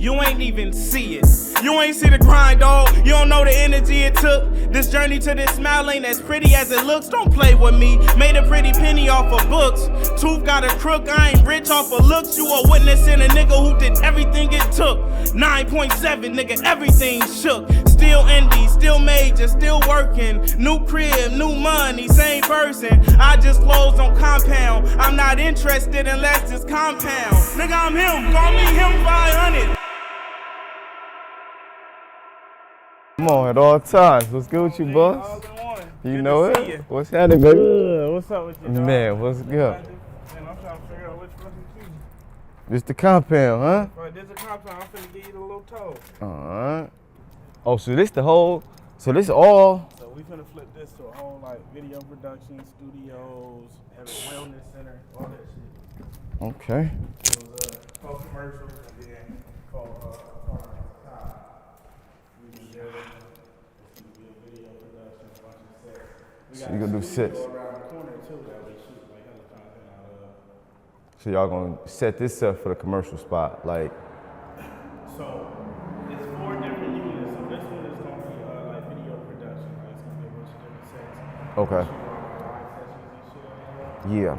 you ain't even see it. You ain't see the grind, dog. You don't know the energy it took. This journey to this smile ain't as pretty as it looks. Don't play with me. Made a pretty penny off of books. Tooth got a crook. I ain't rich off of looks. You a witness in a nigga who did everything it took. 9.7, nigga, everything shook. Still indie, still major, still working. New crib, new money, same person. I just closed on compound. I'm not interested unless it's compound. Nigga, I'm him. Call me HIM500. Come on, at all times. What's good with you, boss? You know it? What's happening, baby? What's up with you, dog? Man, what's good? Man, I'm trying to figure out which fucking key. This the compound, huh? Right, this a compound. I'm finna give you the little toe. Alright. Oh, so this the whole, so this all. So we finna flip this to a whole like video production, studios, have a wellness center, all that shit. Okay. It was called commercials and then called So you gonna do sets. So y'all gonna set this up for the commercial spot, like. So it's 4 different units. So this one is gonna be like video production. Right? It's gonna be a bunch of different sets. Okay. Yeah.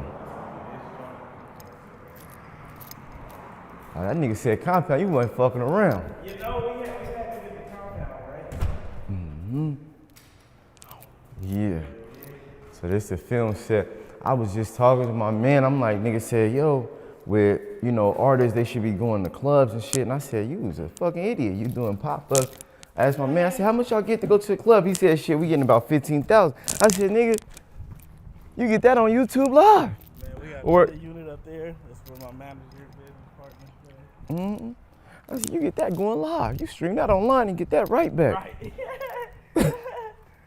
Oh, that nigga said compound. You wasn't fucking around. You know, we had to get the compound, right? Mm-hmm. Yeah. So this the film set. I was just talking to my man. I'm like, nigga said, yo, with, you know, artists, they should be going to clubs and shit. And I said, you was a fucking idiot. You doing pop-ups. I asked my man, I said, how much y'all get to go to the club? He said, shit, we getting about 15,000. I said, nigga, you get that on YouTube Live. Man, we got a unit up there. That's where my manager, business partner. Mm-hmm. I said, you get that going live. You stream that online and get that right back. Right.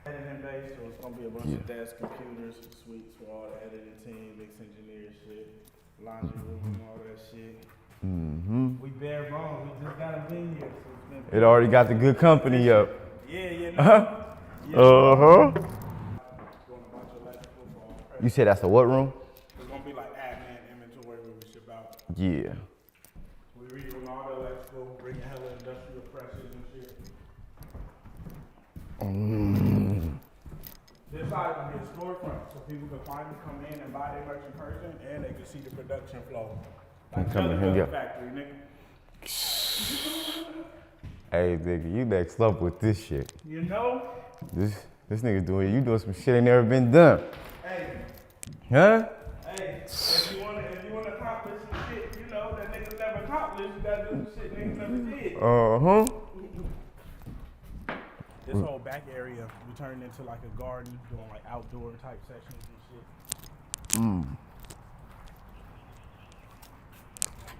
Editing base, so it's gonna be a bunch of desk computers, suites for all the editing team, mix engineer shit, laundry room, all that shit. Mm-hmm. We bare bones. We just got them in here, so it's been. It already got the good company up. Yeah, you know. Uh-huh. You said that's a what room? It's gonna be like admin, inventory, where we ship out. Yeah. We redoing all the electrical, bringing hella industrial pressures and shit. This side is gonna be a storefront, so people can finally come in and buy their merch in person, and they can see the production flow. Like the factory, nigga. Hey, nigga, you next up with this shit. You know? This nigga you doing some shit ain't never been done. Hey. Huh? Hey, if you wanna accomplish some shit, you know, that niggas never accomplished, you gotta do some shit niggas never did. Uh-huh. This whole back area, we turned into like a garden, doing like outdoor type sections and shit.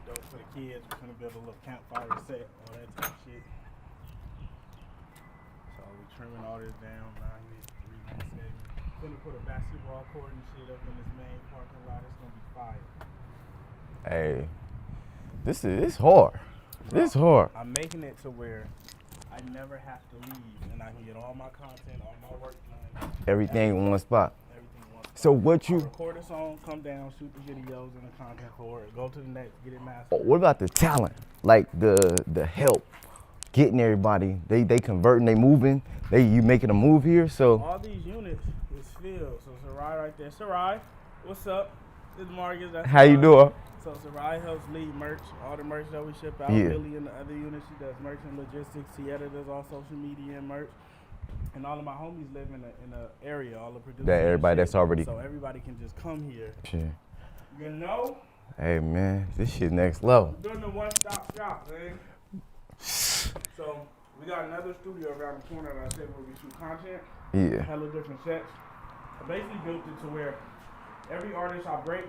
Dope for the kids, we're gonna build a little campfire set, all that type of shit. So we trimming all this down, now we re-landscaping. Gonna put a basketball court and shit up in this main parking lot, it's gonna be fire. Hey, it's hard. It's hard. I'm making it to where I never have to leave, and I can get all my content, all my work done. Everything in one spot. Everything in one spot. So what you record a song, come down, shoot the videos and the content for it, go to the next, get it mastered. What about the talent? Like the help, getting everybody, they converting, they moving, you making a move here. So all these units is filled. So Sarai right there. Sarai, what's up? This is Marcus. How you doing? So Sarai helps lead merch, all the merch that we ship out. Yeah. Billy in the other unit, she does merch and logistics. Tieta does all social media and merch. And all of my homies live in a area, all the producers. That everybody that's already. So everybody can just come here. Shit. You know? Hey man, this shit next level. We're doing the one-stop shop, man. So we got another studio around the corner that I said where we shoot content. Yeah. Hella different sets. I basically built it to where every artist I break,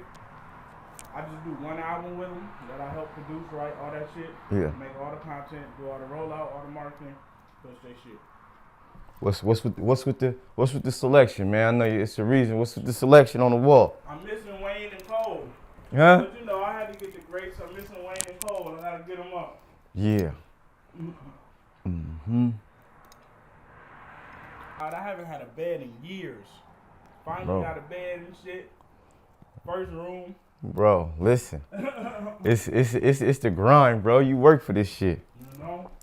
I just do one album with them that I help produce, write all that shit. Yeah. Make all the content, do all the rollout, all the marketing, push that shit. What's with the selection, man? I know it's the reason. What's with the selection on the wall? I'm missing Wayne and Cole. Huh? But you know, I had to get the greats. I'm missing Wayne and Cole, and I gotta get them up. Yeah. Mm-hmm. I haven't had a bed in years. Finally got a bed and shit. First room. Bro, listen. it's the grind, bro. You work for this shit.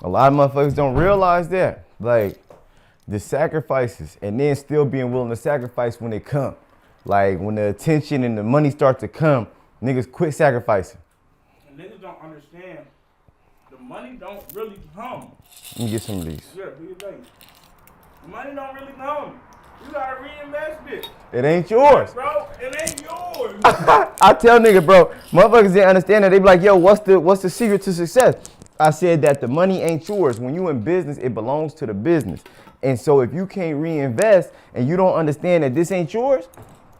A lot of motherfuckers don't realize that. Like, the sacrifices and then still being willing to sacrifice when they come. Like, when the attention and the money start to come, niggas quit sacrificing. And niggas don't understand the money don't really come. Let me get some of these. Yeah, do your thing. The money don't really come. You gotta reinvest it. It ain't yours. Bro, it ain't yours. I tell niggas, bro, motherfuckers didn't understand that. They be like, yo, what's the secret to success? I said that the money ain't yours. When you in business, it belongs to the business. And so if you can't reinvest and you don't understand that this ain't yours,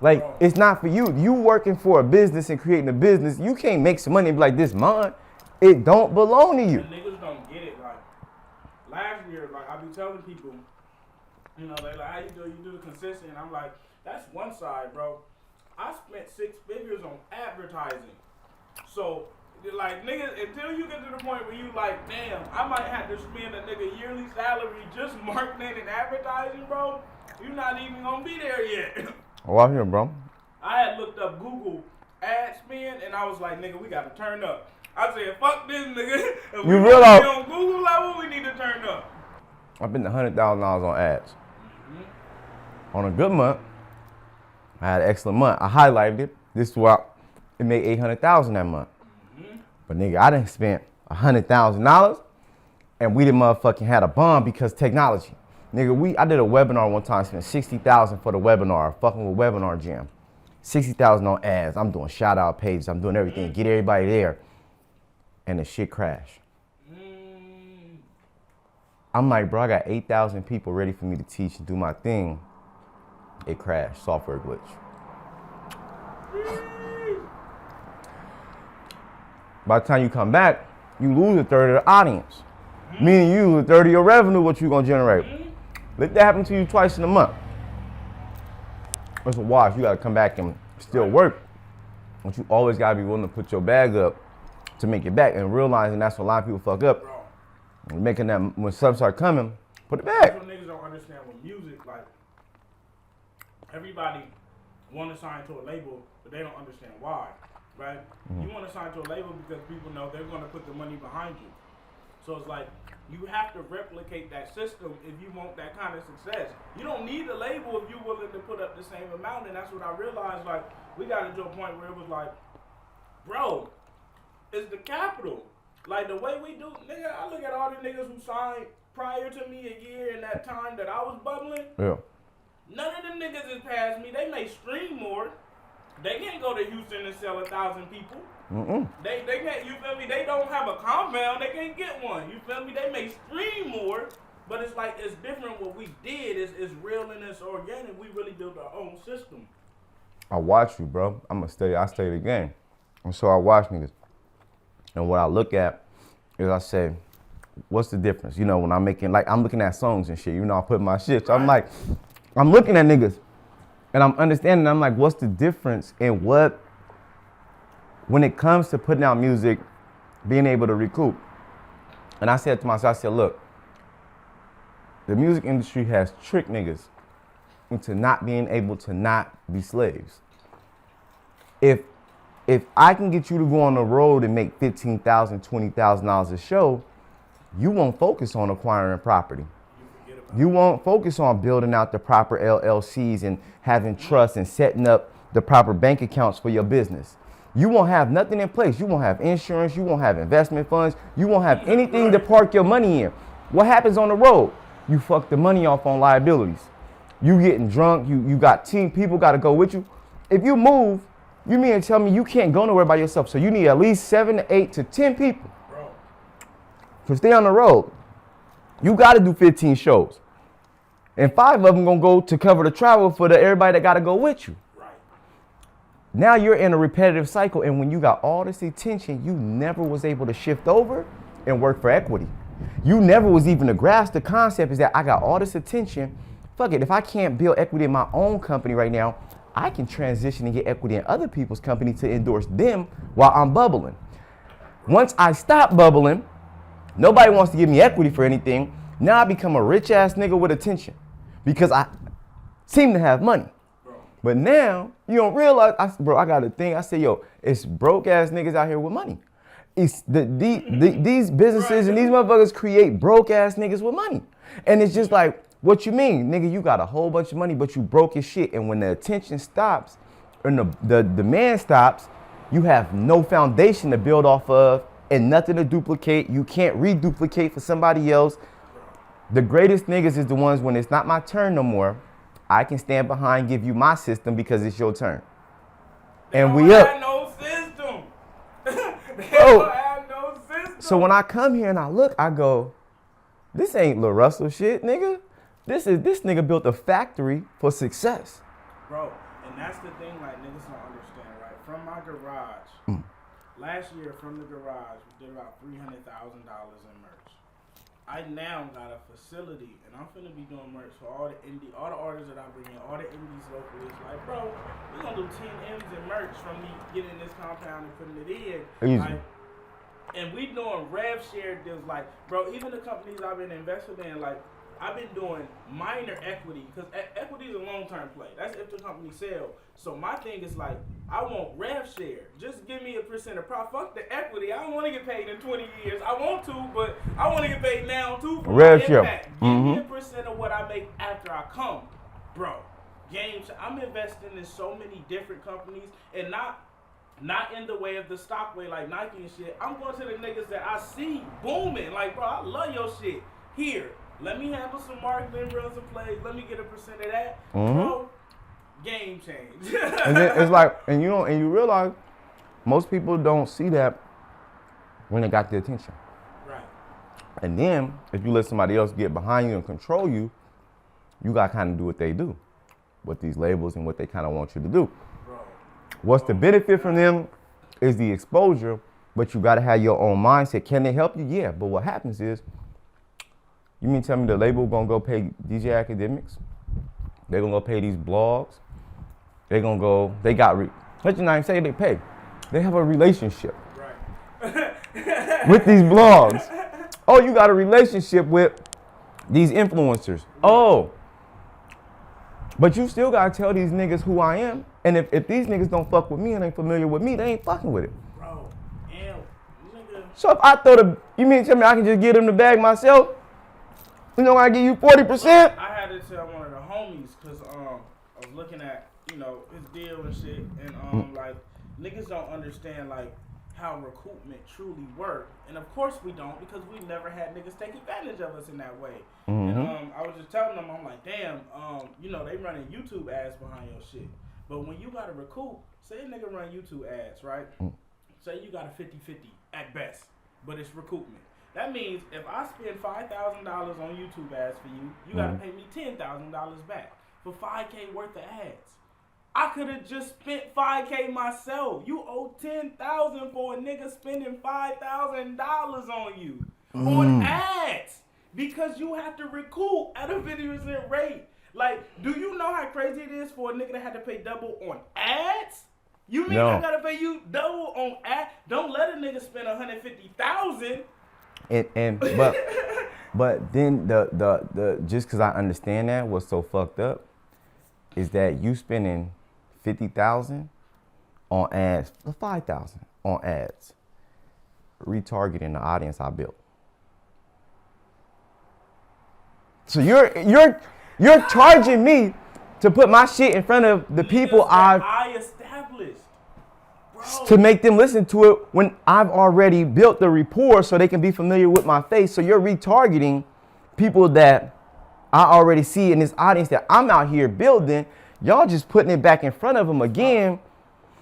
like, it's not for you. You working for a business and creating a business, you can't make some money and be like, this mine. It don't belong to you. And niggas don't get it. Like, last year, like, I be telling people, you know, they like, how you do? You do the consistent. And I'm like, that's one side, bro. I spent 6 figures on advertising. So, like, niggas, until you get to the point where you like, damn, I might have to spend a nigga yearly salary just marketing and advertising, bro, you're not even gonna be there yet. Oh, I'm here, bro. I had looked up Google ad spend, and I was like, nigga, we gotta turn up. I said, fuck this, nigga. If we realize be on Google level, we need to turn up. I spent $100,000 on ads. On a good month, I had an excellent month. I highlighted it. This is why it made $800,000 that month. But nigga, I done spent $100,000 and we done motherfucking had a bomb because technology. Nigga, I did a webinar one time, spent $60,000 for the webinar, fucking with Webinar Jam. $60,000 on ads. I'm doing shout out pages. I'm doing everything. Get everybody there. And the shit crashed. I'm like, bro, I got 8,000 people ready for me to teach and do my thing. It crashed. Software glitch. By the time you come back, you lose a third of the audience. Meaning you lose a third of your revenue, what you gonna generate. Let that happen to you twice in a month. That's a wash. You gotta come back and still work. But you always gotta be willing to put your bag up to make it back, and realizing that's what a lot of people fuck up. And making that, when subs start coming, put it back. That's what niggas don't understand with music. Like, everybody want to sign to a label, but they don't understand why, right? You want to sign to a label because people know they're going to put the money behind you. So it's like, you have to replicate that system if you want that kind of success. You don't need a label if you're willing to put up the same amount, and that's what I realized. Like, we got into a point where it was like, bro, it's the capital. Like, the way we do, nigga, I look at all the niggas who signed prior to me a year in that time that I was bubbling. Yeah. None of them niggas has passed me. They may stream more. They can't go to Houston and sell 1,000 people. They can't, you feel me? They don't have a compound. They can't get one. You feel me? They may stream more, but it's like, it's different. What we did is real and it's organic. We really built our own system. I watch you, bro. I stay the game. And so I watch niggas. And what I look at is I say, what's the difference? You know, when I'm making, like, I'm looking at songs and shit, you know, I put my shit. So I'm like, I'm looking at niggas and I'm understanding, I'm like, what's the difference in what, when it comes to putting out music, being able to recoup? And I said to myself, I said, look, the music industry has tricked niggas into not being able to not be slaves. If I can get you to go on the road and make $15,000, $20,000 a show, you won't focus on acquiring property. You won't focus on building out the proper LLCs and having trust and setting up the proper bank accounts for your business. You won't have nothing in place. You won't have insurance. You won't have investment funds. You won't have anything to park your money in. What happens on the road? You fuck the money off on liabilities. You getting drunk. You got people got to go with you. If you move, you mean to tell me you can't go nowhere by yourself? So you need at least 7 to 8 to 10 people to stay on the road. You got to do 15 shows, and 5 of them gonna go to cover the travel for everybody that got to go with you. Right. Now you're in a repetitive cycle, and when you got all this attention, you never was able to shift over and work for equity. You never was even to grasp the concept is that I got all this attention. Fuck it, if I can't build equity in my own company right now, I can transition and get equity in other people's company to endorse them while I'm bubbling. Once I stop bubbling, nobody wants to give me equity for anything. Now I become a rich ass nigga with attention because I seem to have money. But now you don't realize, I got a thing. I say, yo, it's broke ass niggas out here with money. It's these businesses and these motherfuckers create broke ass niggas with money. And it's just like, what you mean? Nigga, you got a whole bunch of money, but you broke as shit. And when the attention stops and the demand stops, you have no foundation to build off of and nothing to duplicate. You can't reduplicate for somebody else. The greatest niggas is the ones when it's not my turn no more, I can stand behind, give you my system because it's your turn. And we up. No system. Oh. Have no system. So when I come here and I look, I go, this ain't Larussell shit, nigga. This nigga built a factory for success. Bro, and that's the thing like niggas don't understand, right? From my garage, last year from the garage, we did about $300,000 in merch. I now got a facility, and I'm finna be doing merch for all the artists that I bring in, all the indies locally. It's like, bro, we gonna do 10 M's in merch from me getting this compound and putting it in. Easy. Like, and we doing rev share deals. Like, bro, even the companies I've been invested in, like, I've been doing minor equity, because equity is a long-term play. That's if the company sell. So my thing is like, I want rev share. Just give me a percent of profit. Fuck the equity. I don't want to get paid in 20 years. I want to, but I want to get paid now too for rev my share. impact. Give me a percent of what I make after I come. Bro, I'm investing in so many different companies, and not in the way of the stock way like Nike and shit. I'm going to the niggas that I see booming. Like, bro, I love your shit. Here, let me handle some marketing, run some plays. Let me get a percent of that. Bro, game change. And then it's like, and you realize most people don't see that when they got the attention. Right. And then if you let somebody else get behind you and control you, you got to kind of do what they do with these labels and what they kind of want you to do. Bro. What's the benefit from them is the exposure, but you got to have your own mindset. Can they help you? Yeah. But what happens is, you mean tell me the label gonna go pay DJ Academics? They gonna go pay these blogs? They gonna go, they got, let you not even say they pay. They have a relationship with these blogs. Oh, you got a relationship with these influencers. Oh, but you still gotta tell these niggas who I am. And if these niggas don't fuck with me and ain't familiar with me, they ain't fucking with it. Bro, damn, nigga. So if I throw you mean tell me I can just give them the bag myself? You know, I give you 40%. I had to tell one of the homies, because I was looking at, his deal and shit, and like, niggas don't understand, like, how recoupment truly work. And of course we don't, because we never had niggas take advantage of us in that way. And I was just telling them, I'm like, damn, they running YouTube ads behind your shit. But when you gotta recoup, say a nigga run YouTube ads, right? Say you got a 50-50 at best, but it's recoupment. That means if I spend $5,000 on YouTube ads for you, you gotta pay me $10,000 back for $5K worth of ads. I could have just spent $5K myself. You owe $10,000 for a nigga spending $5,000 on you on ads, because you have to recoup at a 50% rate. Like, do you know how crazy it is for a nigga to have to pay double on ads? You mean I gotta pay you double on ads? Don't let a nigga spend $150,000. But then the just because I understand that, what's so fucked up is that you spending $50,000 on ads, $5,000 on ads, retargeting the audience I built. So you're charging me to put my shit in front of the people I established, bro, to make them listen to it when I've already built the rapport so they can be familiar with my face. So you're retargeting people that I already see in this audience that I'm out here building. Y'all just putting it back in front of them again.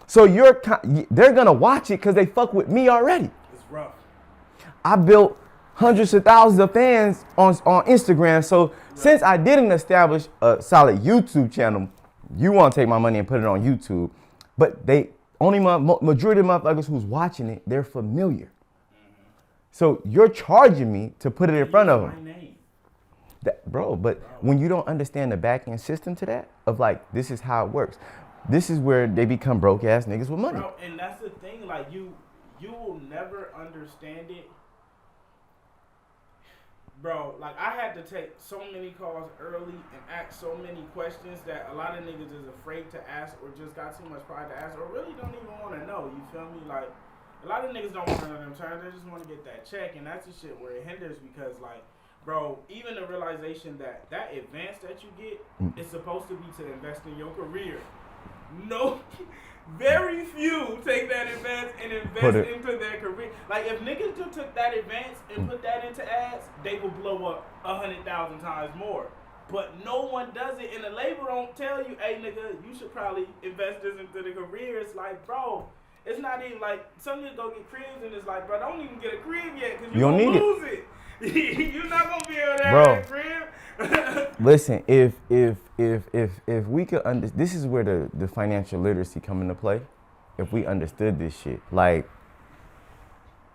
So they're gonna watch it because they fuck with me already. It's rough. I built hundreds of thousands of fans on Instagram. So since I didn't establish a solid YouTube channel, you want to take my money and put it on YouTube. But majority of motherfuckers who's watching it, they're familiar. So you're charging me to put it in front of them. But when you don't understand the back end system to that, of like, this is how it works. This is where they become broke ass niggas with money. Bro, and that's the thing, like, you will never understand it. Bro, like, I had to take so many calls early and ask so many questions that a lot of niggas is afraid to ask, or just got too much pride to ask, or really don't even want to know. You feel me? Like, A lot of niggas don't want to run them terms. They just want to get that check, and that's the shit where it hinders because, like, bro, even the realization that that advance that you get is supposed to be to invest in your career. No, very few take that advance and invest into their career. Like, if niggas just took that advance and put that into ads, they would blow up 100,000 times more. But no one does it, and the label don't tell you, hey, nigga, you should probably invest this into the career. It's like, bro, it's not even like, some niggas go get cribs, and it's like, bro, don't even get a crib yet, because you're going to lose it. You're not going to be able to have a crib. Listen, if we could this is where the financial literacy come into play. If we understood this shit, like,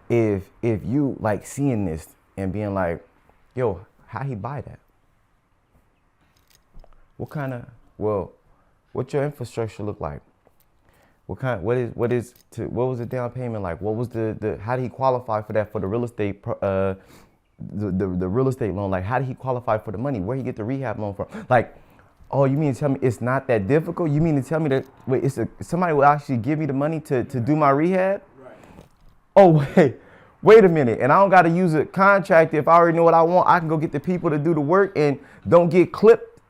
if you, like, seeing this and being like, yo, how he buy that? What's your infrastructure look like? What was the down payment like? What was how did he qualify for that for the real estate, the real estate loan? Like, how did he qualify for the money? Where he get the rehab loan from? Like, oh, you mean to tell me it's not that difficult? You mean to tell me that, wait, somebody will actually give me the money to do my rehab? Right. Oh, wait a minute. And I don't got to use a contractor. If I already know what I want, I can go get the people to do the work and don't get clipped.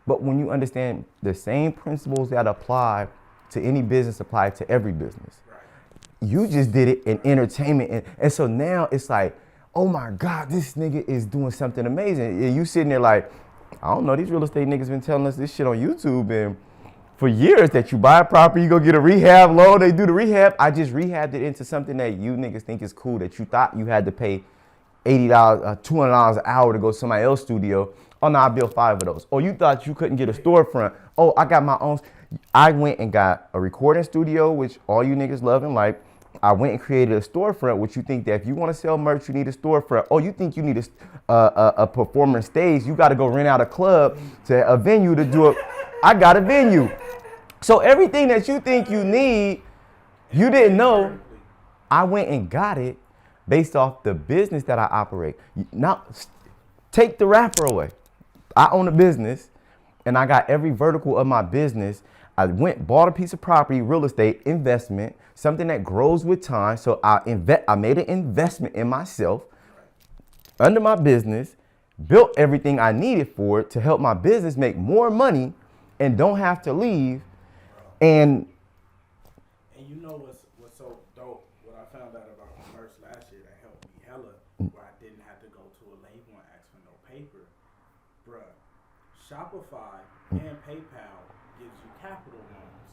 But when you understand the same principles that apply to any business apply to every business. Right. You just did it in entertainment. And so now it's like, oh my God, this nigga is doing something amazing. And you sitting there like, I don't know, these real estate niggas been telling us this shit on YouTube and for years that you buy a property, you go get a rehab loan, they do the rehab. I just rehabbed it into something that you niggas think is cool, that you thought you had to pay $80, $200 an hour to go to somebody else's studio. Oh, no, I built 5 of those. Oh, you thought you couldn't get a storefront. Oh, I got my own. I went and got a recording studio, which all you niggas love and like. I went and created a storefront, which you think that if you want to sell merch, you need a storefront. Oh, you think you need a performance stage. You got to go rent out a club to a venue to do it. I got a venue. So everything that you think you need, you didn't know. I went and got it based off the business that I operate. Now, take the rapper away. I own a business, and I got every vertical of my business. I went, bought a piece of property, real estate, investment, something that grows with time. So I made an investment in myself, under my business, built everything I needed for it to help my business make more money and don't have to leave. And you know what's so dope, what I found out about my merch last year that helped me hella, where I didn't have to go to a label and ask for no paper. Bruh, Shopify and PayPal gives you capital loans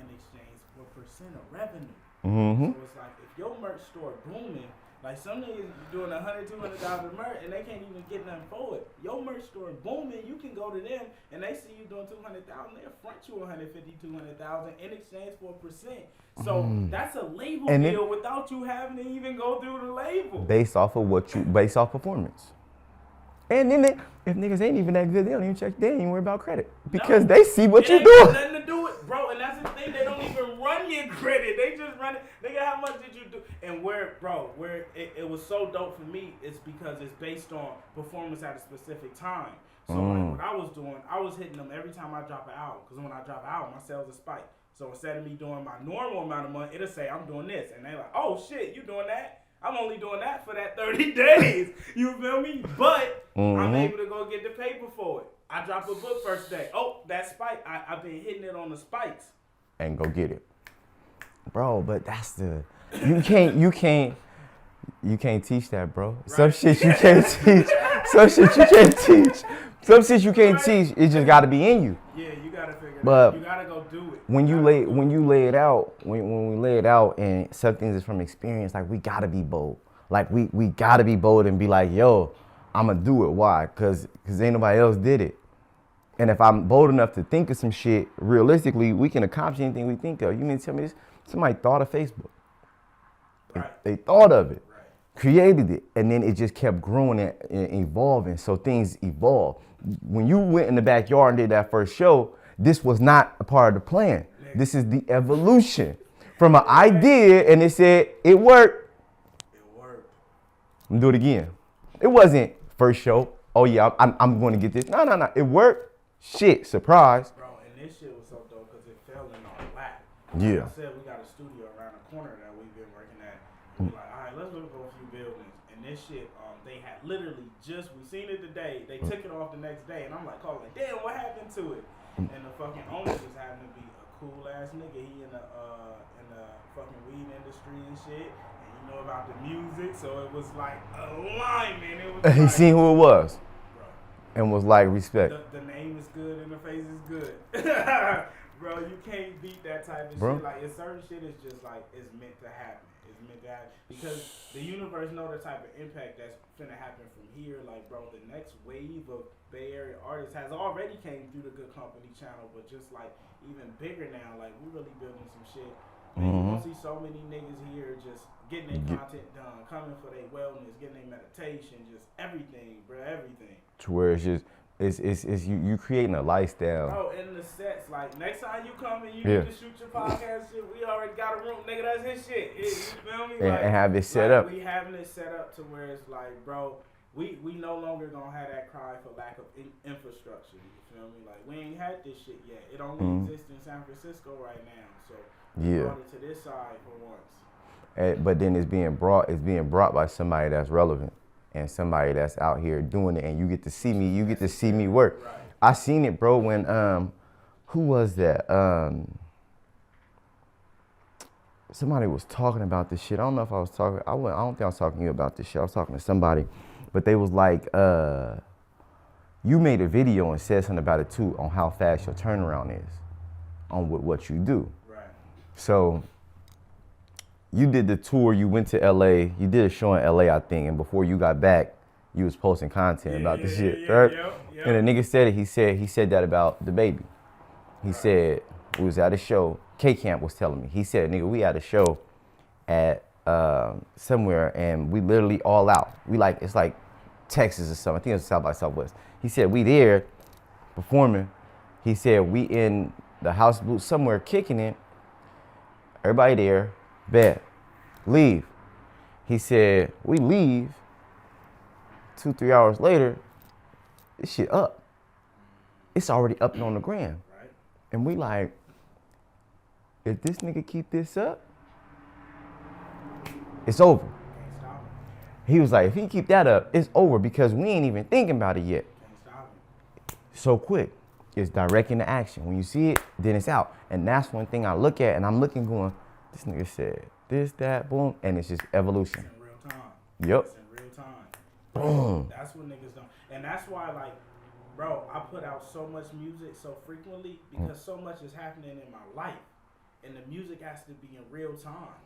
in exchange for % of revenue. Mm-hmm. So it's like, if your merch store booming, like some niggas doing $100,000, $200,000 merch and they can't even get nothing for it. Your merch store booming, you can go to them and they see you doing $200,000, they'll front you $150,000, $200,000 in exchange for a %. So that's a label deal without you having to even go through the label. Based off performance. And then if niggas ain't even that good, they don't even check. They ain't even worry about credit because they see what you doing. Nothing to do with, bro. And that's the thing. They don't even run your credit. They just run it. Nigga, how much did you do? And where it was so dope for me is because it's based on performance at a specific time. So like what I was doing, I was hitting them every time I drop an album. Because when I drop an album, my sales are spiked. So instead of me doing my normal amount of money, it'll say I'm doing this, and they like, oh shit, you doing that? I'm only doing that for that 30 days. You feel me? But I'm able to go get the paper for it. I drop a book first day. Oh, that spike. I've been hitting it on the spikes. And go get it. Bro, but that's you can't teach that, bro. Right. Some shit you can't teach. Some shit you can't teach. Some shit you can't teach. It just gotta be in you. Yeah, you gotta figure it out. You gotta go do it. When you lay it out, when we lay it out and some things is from experience, like we gotta be bold. Like we gotta be bold and be like, yo, I'ma do it. Why? Cause ain't nobody else did it. And if I'm bold enough to think of some shit, realistically, we can accomplish anything we think of. You mean to tell me this? Somebody thought of Facebook. Right. They thought of it, right, created it, and then it just kept growing and evolving. So things evolve. When you went in the backyard and did that first show, this was not a part of the plan. This is the evolution from an idea, and it said it worked. It worked. I'm gonna do it again. It wasn't first show. Oh yeah, I'm going to get this. No. It worked. Shit, surprise. Bro, and this shit was so dope because it fell in our lap. Yeah. Like I said, we got a studio around the corner that we've been working at We like, all right, let's look for a few buildings. And this shit, they had literally we seen it today. They took it off the next day, and I'm like, calling, damn, what happened to it? And the fucking owner just happened to be a cool ass nigga. He in the fucking weed industry and shit. And you know about the music, so it was like alignment. It was He like, seen who it was. bro, And was like, respect. the name is good and the face is good. Bro, you can't beat that type of shit. Like, it's certain shit is just like, it's meant to happen. It's meant to happen. Because the universe know the type of impact that's finna happen from here. Like, bro, the next wave of Bay Area artists has already came through the Good Company channel, but just like even bigger now. Like, we really building some shit. Man, you gonna see so many niggas here just getting their content done, coming for their wellness, getting their meditation, just everything, bro, everything. To where it's just, it's you creating a lifestyle. Oh, and the sets, like, next time you come and you need to shoot your podcast shit, we already got a room, nigga, that's his shit. You feel me? And have it set like, up. We having it set up to where it's like, bro, we no longer gonna have that cry for lack of infrastructure. You feel me? Like, we ain't had this shit yet. It only exists in San Francisco right now. So we brought it to this side for once. But then it's being brought by somebody that's relevant and somebody that's out here doing it, and you get to see me work. Right. I seen it, bro, when who was that? Somebody was talking about this shit. I don't know if I was talking. I don't think I was talking to you about this shit. I was talking to somebody, but they was like, you made a video and said something about it too, on how fast your turnaround is on what you do. Right. So you did the tour, you went to LA, you did a show in LA, I think, and before you got back, you was posting content about the shit, right? Yep. And the nigga said it, he said that about the baby. He said, we was at a show, K-Camp was telling me, he said, nigga, we had a show at somewhere, and we literally all out. We like, it's like Texas or something, I think it was South by Southwest. He said, we there, performing. He said, we in the house booth somewhere kicking it, everybody there, bet, leave. He said, we leave, 2-3 hours later, this shit up. It's already up and on the gram. Right. And we like, if this nigga keep this up, it's over. Can't stop He was like, if he keep that up, it's over because we ain't even thinking about it yet. Can't stop it. So quick. It's direct into action. When you see it, then it's out. And that's one thing I look at, and I'm looking going, this nigga said this, that, boom, and it's just evolution. It's in real time. Yep. It's in real time. Boom. That's what niggas don't. And that's why, like, bro, I put out so much music so frequently because so much is happening in my life. And the music has to be in real time.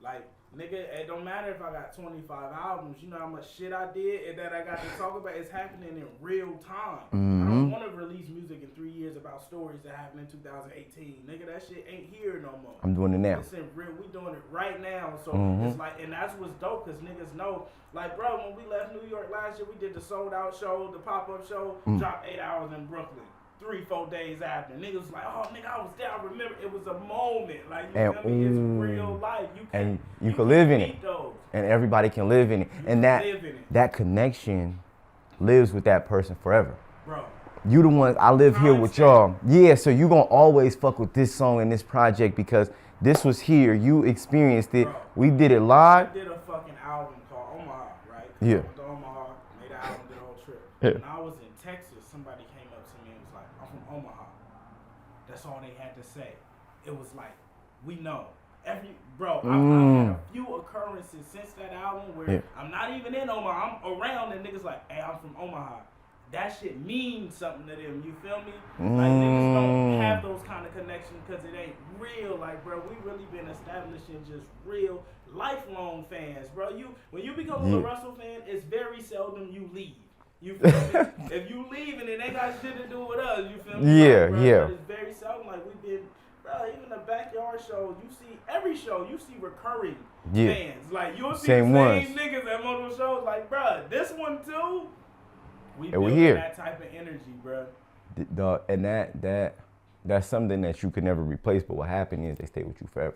Like, nigga, it don't matter if I got 25 albums. You know how much shit I did and that I got to talk about? It's happening in real time. I don't want to release music in 3 years about stories that happened in 2018. Nigga, that shit ain't here no more. I'm doing it now. It's in real. We doing it right now. So it's like, and that's what's dope because niggas know. Like, bro, when we left New York last year, we did the sold out show, the pop up show, dropped 8 hours in Brooklyn. 3-4 days after, niggas was like, oh nigga, I was there. I remember it was a moment. Like, you feel me? It's real life. You can live in it. Those. And everybody can live in it. And that connection lives with that person forever. Bro. You the ones, I live here with y'all. Yeah, so you gonna always fuck with this song and this project because this was here. You experienced it. Bro, we did it live. I did a fucking album called Omaha, right? Yeah. I went to Omaha, made an album, did a whole trip. Yeah. When I was in Texas, somebody came up to me and was like, I'm from Omaha. That's all they had to say. It was like, we know. I've had a few occurrences since that album where I'm not even in Omaha. I'm around and niggas like, hey, I'm from Omaha. That shit means something to them. You feel me? Like, niggas don't have those kind of connections because it ain't real. Like, bro, we really been establishing just real lifelong fans, bro. When you become a Larussell fan, it's very seldom you leave. You feel me? If you leave and it ain't got shit to do with us, you feel me? Yeah, like, bro, yeah. But it's very seldom. Like, we've been, bro, even the backyard shows, you see, every show, you see recurring fans. Like, you'll see Same the ones. same niggas at multiple shows. Like, bro, this one too. We And we building here. that type of energy, bro. And that's something that you can never replace. But what happened is they stay with you forever.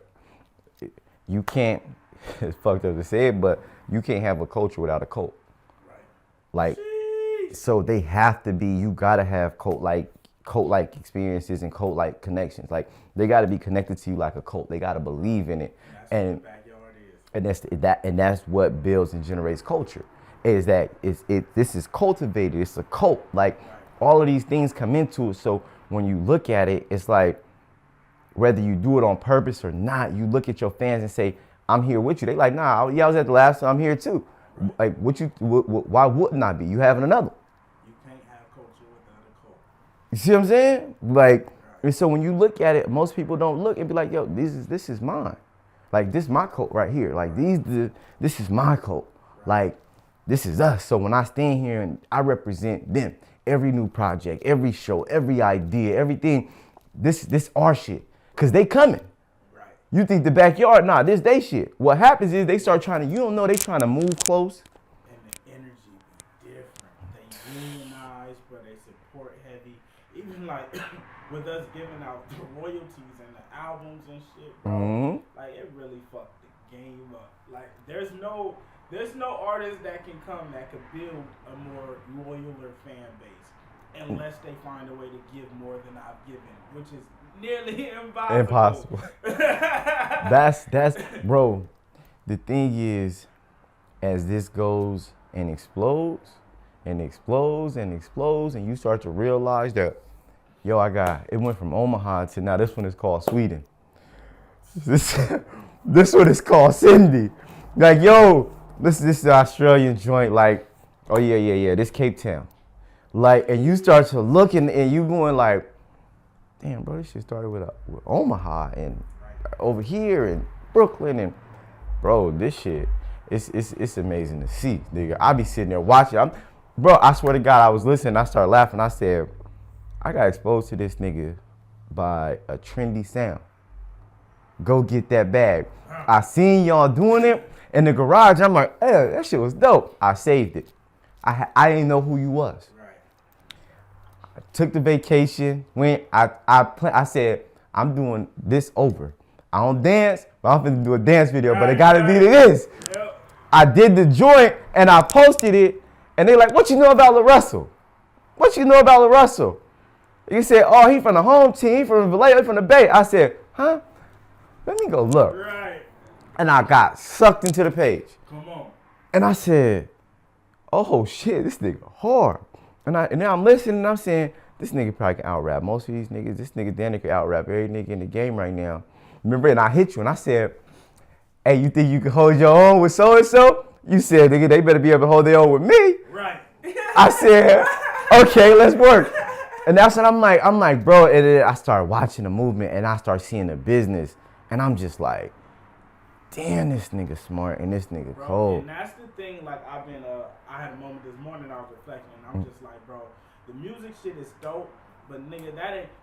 You can't. It's fucked up to say it, but you can't have a culture without a cult. Right. Like, Jeez. so they have to be. You gotta have cult-like experiences and cult-like connections. Like, they gotta be connected to you like a cult. They gotta believe in it. That's And what the backyard is. And that's what builds and generates culture. Is that this is cultivated. It's a cult. Like all of these things come into it. So when you look at it, it's like whether you do it on purpose or not, you look at your fans and say, "I'm here with you." They like, "Nah, yeah, I was at the last one. I'm here too." Like, why wouldn't I be? You having another? You can't have culture without a cult. You see what I'm saying? Like, and so when you look at it, most people don't look and be like, "Yo, this is mine. Like, this is my cult right here. Like, this is my cult. Like, this is us." So when I stand here and I represent them, every new project, every show, every idea, everything, this our shit. Cause they coming. Right. You think the backyard? Nah, this they shit. What happens is they start trying to, you don't know, they trying to move close. And the energy be different. They unionize, but they support heavy. Even like with us giving out the royalties and the albums and shit, bro. Like it really fucked the game up. Like there's no artist that can come that could build a more loyaler fan base unless they find a way to give more than I've given, which is nearly impossible. That's bro. The thing is, as this goes and explodes and explodes and explodes, and you start to realize that, yo, it went from Omaha to now this one is called Sweden. This one is called Cindy. Like, yo, this is an Australian joint. Like, oh yeah, this Cape Town. Like, and you start to look and you going like, damn, bro, this shit started with Omaha and over here and Brooklyn and, bro, this shit, it's amazing to see, nigga. I be sitting there watching. Bro, I swear to God, I was listening. I started laughing. I said, I got exposed to this nigga by a trendy sound. Go get that bag. I seen y'all doing it in the garage. I'm like, hey, that shit was dope. I saved it. I didn't know who you was. Took the vacation, went, I said, I'm doing this over. I don't dance, but I'm finna do a dance video, but it gotta be to this. Yep. I did the joint and I posted it, and they like, what you know about Larussell? What you know about Larussell? You said, oh, he from the home team, from Vallejo, from the Bay. I said, huh? Let me go look. Right. And I got sucked into the page. Come on. And I said, oh shit, this nigga hard. And now I'm listening and I'm saying, this nigga probably can out-rap most of these niggas. This nigga Danny can out-rap every nigga in the game right now. Remember, and I hit you and I said, hey, you think you can hold your own with so-and-so? You said, nigga, they better be able to hold their own with me. Right. I said, okay, let's work. And that's what I'm like, bro, and then I started watching the movement and I started seeing the business. And I'm just like, damn, this nigga smart and this nigga cold. And that's the thing, like I had a moment this morning I was reflecting and I'm just like, bro, the music shit is dope, but nigga,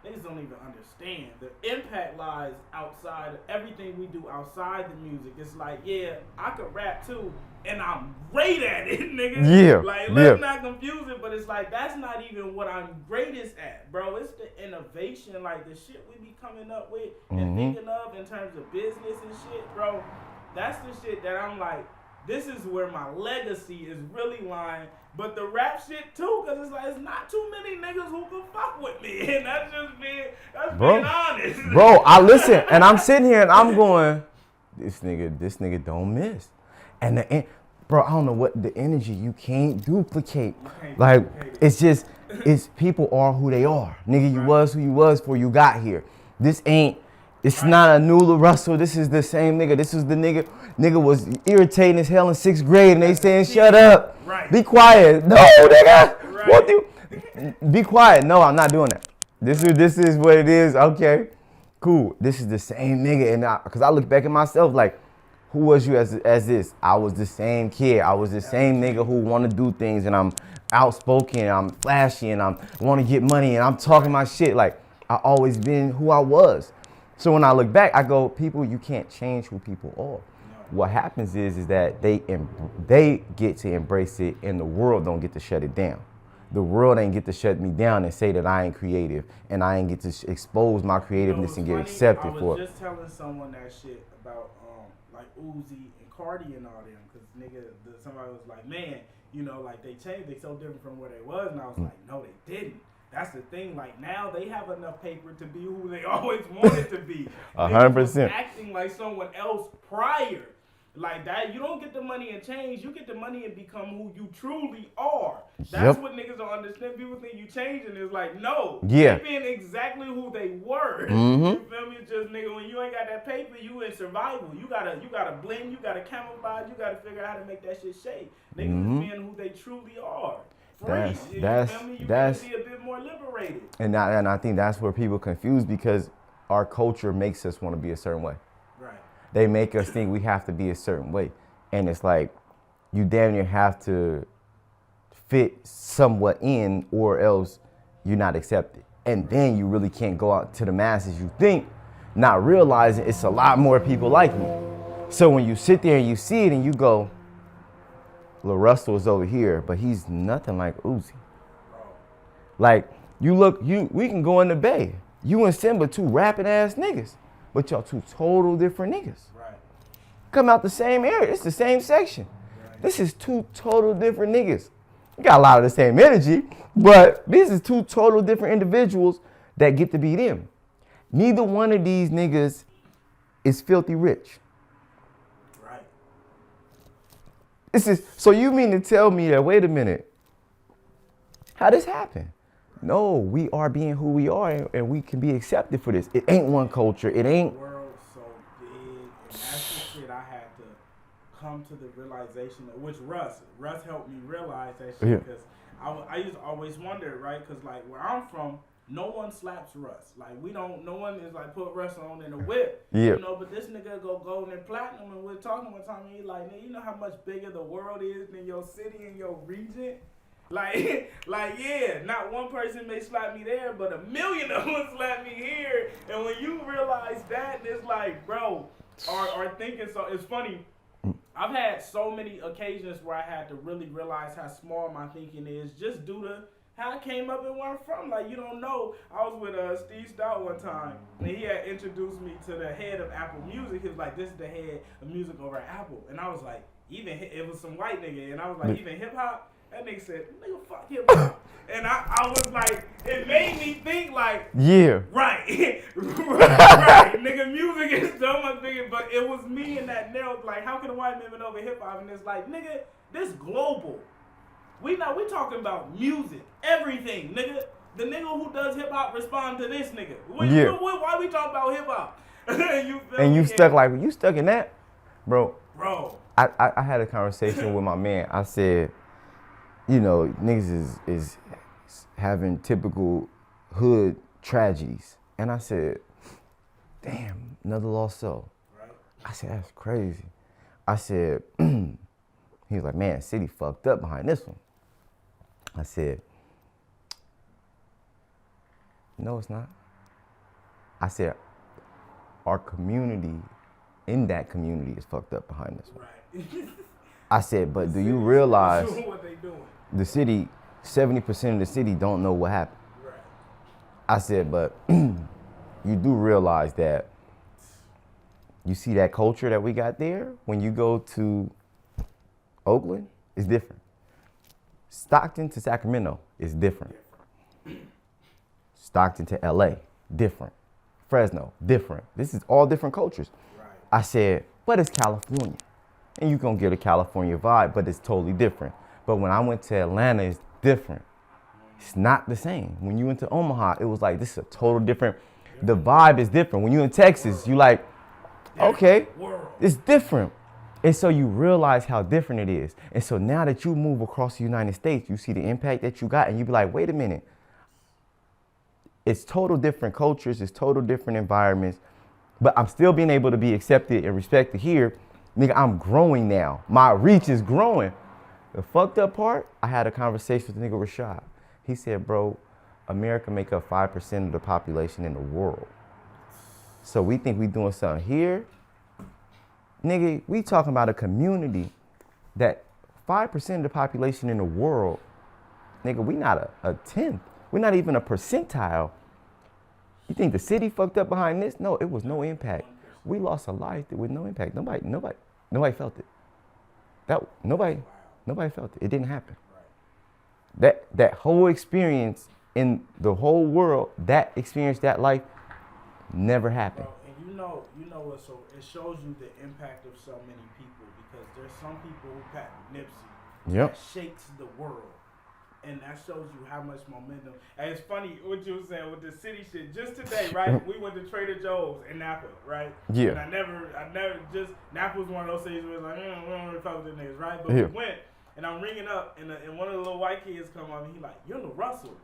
niggas don't even understand. The impact lies outside of everything we do outside the music. It's like, yeah, I could rap too, and I'm great at it, nigga. Yeah. Like, let's not confuse it, but it's like, that's not even what I'm greatest at, bro. It's the innovation, like the shit we be coming up with and thinking of in terms of business and shit, bro. That's the shit that I'm like, this is where my legacy is really lying. But the rap shit too, because it's like, it's not too many niggas who can fuck with me. And that's just being honest. Bro, I listen, and I'm sitting here and I'm going, this nigga don't miss. And bro, I don't know what the energy you can't duplicate. It's just, people are who they are. Nigga, you was who you was before you got here. It's not a new Larussell. This is the same nigga. This is the nigga. Nigga was irritating as hell in 6th grade and they saying, shut up. Right. Be quiet. No, nigga. Right. What do? Be quiet. No, I'm not doing that. This is what it is. Okay, cool. This is the same nigga. And because I look back at myself like, who was you as this? I was the same kid. I was the same nigga who want to do things and I'm outspoken, I'm flashy and I want to get money and I'm talking my shit. Like, I always been who I was. So when I look back, I go, people, you can't change who people are. What happens is that they get to embrace it and the world don't get to shut it down. The world ain't get to shut me down and say that I ain't creative and I ain't get to expose my creativeness and get accepted for it. I was just telling someone that shit about like Uzi and Cardi and all them, because nigga, somebody was like, man, you know, like they changed, they so different from where they was, and I was like, no, they didn't. That's the thing. Like now, they have enough paper to be who they always wanted to be. 100%. Acting like someone else prior. Like that, you don't get the money and change. You get the money and become who you truly are. That's what niggas don't understand. People think you changing. It's like, no. Yeah. They being exactly who they were. Mm-hmm. You feel me? Just nigga, when you ain't got that paper, you in survival. You gotta blend. You gotta camouflage. You gotta figure out how to make that shit shake. Niggas is being who they truly are. Free. You feel me? You gotta be a bit more liberated. And I think that's where people confuse because our culture makes us want to be a certain way. Right. They make us think we have to be a certain way. And it's like, you damn near have to fit somewhat in or else you're not accepted. And then you really can't go out to the masses you think, not realizing it's a lot more people like me. So when you sit there and you see it and you go, Larussell is over here, but he's nothing like Uzi. Like, we can go in the Bay. You and Simba, two rapping ass niggas. But y'all two total different niggas. Right. Come out the same area. It's the same section. Right. This is two total different niggas. You got a lot of the same energy, but this is two total different individuals that get to be them. Neither one of these niggas is filthy rich. Right. So you mean to tell me that, wait a minute, how this happen? No, we are being who we are, and we can be accepted for this. It ain't one culture. It ain't. The world's so big, and that's the shit I had to come to the realization of, which Russ helped me realize that shit, because I used to always wonder, right? Because like where I'm from, no one slaps Russ. Like no one is like put Russ on in a whip. Yeah. You know, but this nigga go gold and platinum, and we're talking one time, and he's like, you know how much bigger the world is than your city and your region? Like, yeah, not one person may slap me there, but a million of them slap me here. And when you realize that, it's like, bro, our thinking, so it's funny. I've had so many occasions where I had to really realize how small my thinking is, just due to how I came up and where I'm from. Like, you don't know. I was with Steve Stout one time, and he had introduced me to the head of Apple Music. He was like, this is the head of music over at Apple. And I was like, it was some white nigga, and I was like, even hip-hop? That nigga said, nigga, fuck hip hop. And I was like, it made me think like, yeah. Right. Right. Nigga, music is so much bigger, but it was me in that narrow, like, how can a white man know over hip hop? And it's like, nigga, this global. We talking about music, everything, nigga. The nigga who does hip hop respond to this nigga. Why we talking about hip hop? You stuck in that? Bro. I had a conversation with my man. I said, you know, niggas is having typical hood tragedies. And I said, damn, another lost soul. Right. I said, that's crazy. I said, he was like, man, city fucked up behind this one. I said, no, it's not. I said, our community, in that community, is fucked up behind this one. Right. I said, but do you realize what they doing? The city, 70% of the city don't know what happened. Right. I said, but you do realize that you see that culture that we got there? When you go to Oakland, it's different. Stockton to Sacramento is different. Stockton to LA, different. Fresno, different. This is all different cultures. Right. I said, but it's California. And you're gonna get a California vibe, but it's totally different. But when I went to Atlanta, it's different. It's not the same. When you went to Omaha, it was like, this is a total different, the vibe is different. When you're in Texas, you like, okay, it's different. And so you realize how different it is. And so now that you move across the United States, you see the impact that you got, and you be like, wait a minute. It's total different cultures, it's total different environments, but I'm still being able to be accepted and respected here. Nigga, I'm growing now. My reach is growing. The fucked up part, I had a conversation with nigga Rashad. He said, bro, America make up 5% of the population in the world. So we think we doing something here. Nigga, we talking about a community that 5% of the population in the world, nigga, we not a tenth. We're not even a percentile. You think the city fucked up behind this? No, it was no impact. We lost a life with no impact. Nobody felt it. Nobody felt it. It didn't happen. That whole experience in the whole world, that experience, that life, never happened. Bro, and you you know what? So it shows you the impact of so many people because there's some people who pack Nipsey that shakes the world. And that shows you how much momentum. And it's funny what you were saying with the city shit. Just today, right? We went to Trader Joe's in Napa, right? Yeah. And I never just, Napa was one of those cities where it's like, we don't really fuck with the niggas, right? But we went, and I'm ringing up, and one of the little white kids come up, and he like, you're Larussell.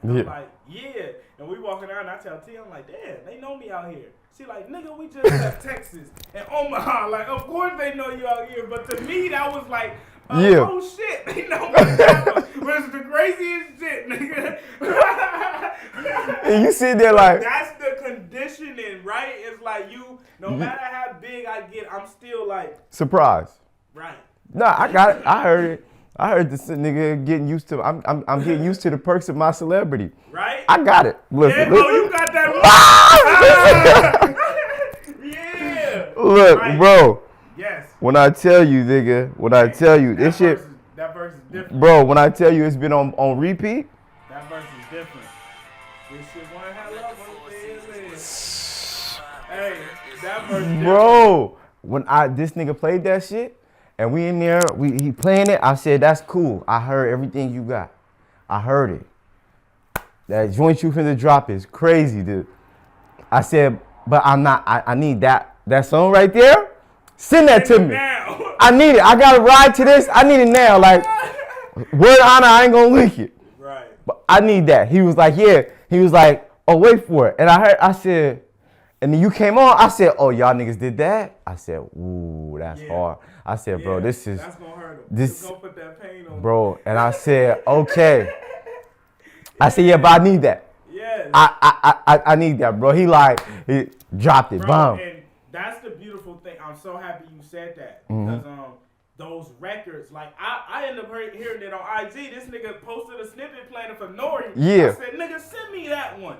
And I'm like, yeah. And we walking around, and I tell T, I'm like, damn, they know me out here. She like, nigga, we just left Texas and Omaha. Like, of course they know you out here. But to me, that was like, oh shit, they know me. But it's the craziest shit, nigga. And you sit there like, that's the conditioning, right? It's like no matter how big I get, I'm still like surprised. Right. No, I got it. I heard it. I heard this nigga getting used to. I'm getting used to the perks of my celebrity. Right. I got it. Listen, listen. You got that. Yeah. Look, right. Bro. Yes. When I tell you, nigga, I tell you, this shit. That verse is different. Bro, when I tell you it's been on repeat. That verse is different. This shit one hell up. Hey, that verse. Bro, when this nigga played that shit, and we in there, he playing it. I said, that's cool. I heard everything you got. I heard it. That joint you finna drop is crazy, dude. I said, but I'm not. I need that song right there. Send that to me. Now. I need it. I gotta ride to this. I need it now. Like, word honor, I ain't gonna leak it. Right. But I need that. He was like, yeah. He was like, oh, wait for it. And I said, and then you came on. I said, oh, y'all niggas did that? I said, ooh, that's hard. I said, bro, this is. That's gonna hurt him. This, gonna put that pain on bro. And I said, okay. I said, yeah, but I need that. Yes. I need that, bro. He dropped it. Bro, Bomb. And that's the beautiful thing. I'm so happy you said that because those records, like I ended up hearing it on IG. This nigga posted a snippet playing for Nori. Yeah. I said, nigga, send me that one.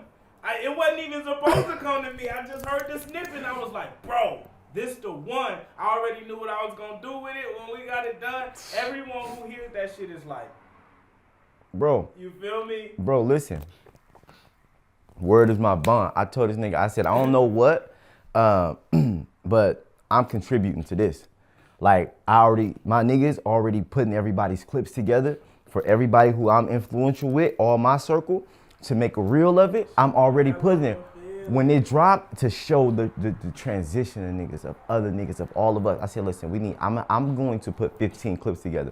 It wasn't even supposed to come to me. I just heard the snippet and I was like, bro, this the one. I already knew what I was gonna do with it when we got it done. Everyone who hears that shit is like, bro. You feel me? Bro, listen. Word is my bond. I told this nigga, I said, I don't know what, but I'm contributing to this. Like, my niggas already putting everybody's clips together for everybody who I'm influential with, all my circle, to make a reel of it. I'm already putting it. When it dropped, to show the transition of niggas, of other niggas, of all of us, I said, listen, I'm going to put 15 clips together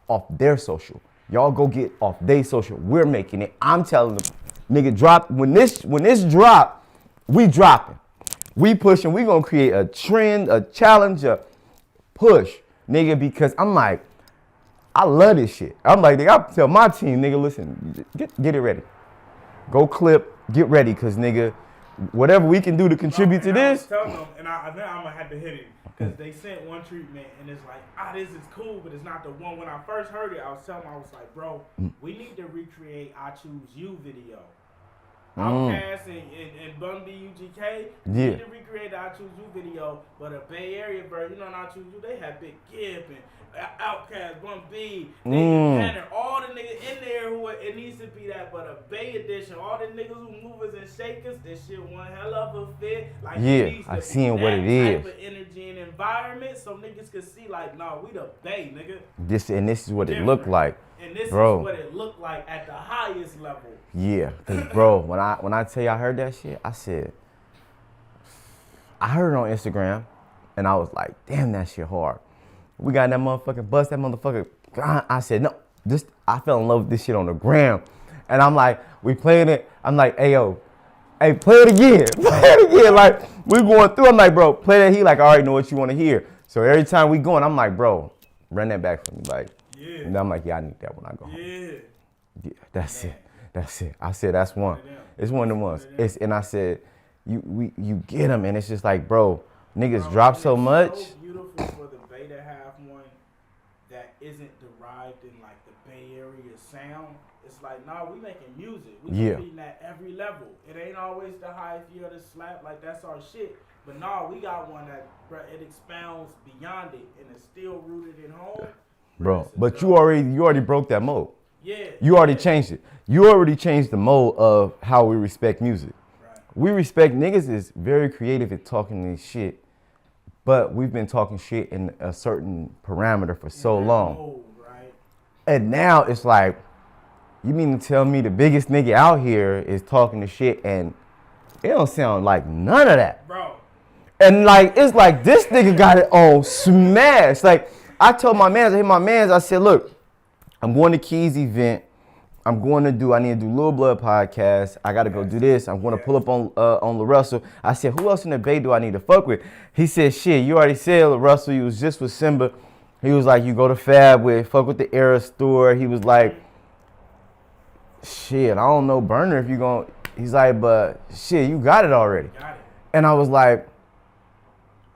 off their social. Y'all go get off their social. We're making it. I'm telling them, nigga, drop. When this drop, we dropping. We pushing. We gonna create a trend, a challenge, a push, nigga, because I'm like, I love this shit. I'm like, nigga, I tell my team, nigga, listen, get it ready. Go clip, get ready, cause nigga, whatever we can do to contribute to this. I was telling them, and I think I'm gonna have to hit it because they sent one treatment, and it's like, this is cool, but it's not the one. When I first heard it, I was telling them, I was like, bro, we need to recreate I Choose You video. Outkast and Bun B UGK, we need to recreate the I Choose You video, but a Bay Area version. You know, in I Choose You, they had Big Gibb and Outkast, Bun B, Tanner, all the niggas in there who it needs to be that, but a Bay edition. All the niggas who movers and shakers, this shit one hell of a fit. Like, I seen what it is. Type of energy and environment, so niggas could see like, nah, we the Bay, nigga. This is what it looked like. And this bro. is what it looked like at the highest level. Yeah, cause bro, when I tell you I heard that shit, I said, I heard it on Instagram, and I was like, damn, that shit hard. We got that motherfucking bust, that motherfucker. I said, no, I fell in love with this shit on the gram. And I'm like, we playing it. I'm like, hey, yo, hey, play it again. Play it again. Like, we going through. I'm like, bro, play that. He like, I already know what you want to hear. So every time we going, I'm like, bro, run that back for me. Like, and I'm like, yeah, I need that when I go home. Yeah, that's it. That's it. I said, that's one. It's one of the ones. And I said, you get them, and it's just like, bro, niggas drop so much. It's so beautiful for the Bay to have one that isn't derived in like the Bay Area sound. It's like, nah, we making music. We competing at every level. It ain't always the highest year of the slap, like that's our shit. But nah, we got one that it expounds beyond it and it's still rooted in home. Bro, but you already broke that mode. Yeah. You already changed it. You already changed the mode of how we respect music. Right. we respect niggas is very creative at talking this shit, but we've been talking shit in a certain parameter for so long. Mode, right? And now it's like, you mean to tell me the biggest nigga out here is talking the shit and it don't sound like none of that. Bro. And like, it's like this nigga got it on smash. Like, I told my mans, I said, look, I'm going to Key's event. I need to do Lil Blood podcast. I got to go do this. I'm going to pull up on Larussell. I said, who else in the Bay do I need to fuck with? He said, shit, you already said Larussell. You was just with Simba. He was like, you go to Fab with, fuck with the Era store. He was like, shit, I don't know, Burner, if you going to. He's like, but shit, you got it already. Got it. And I was like,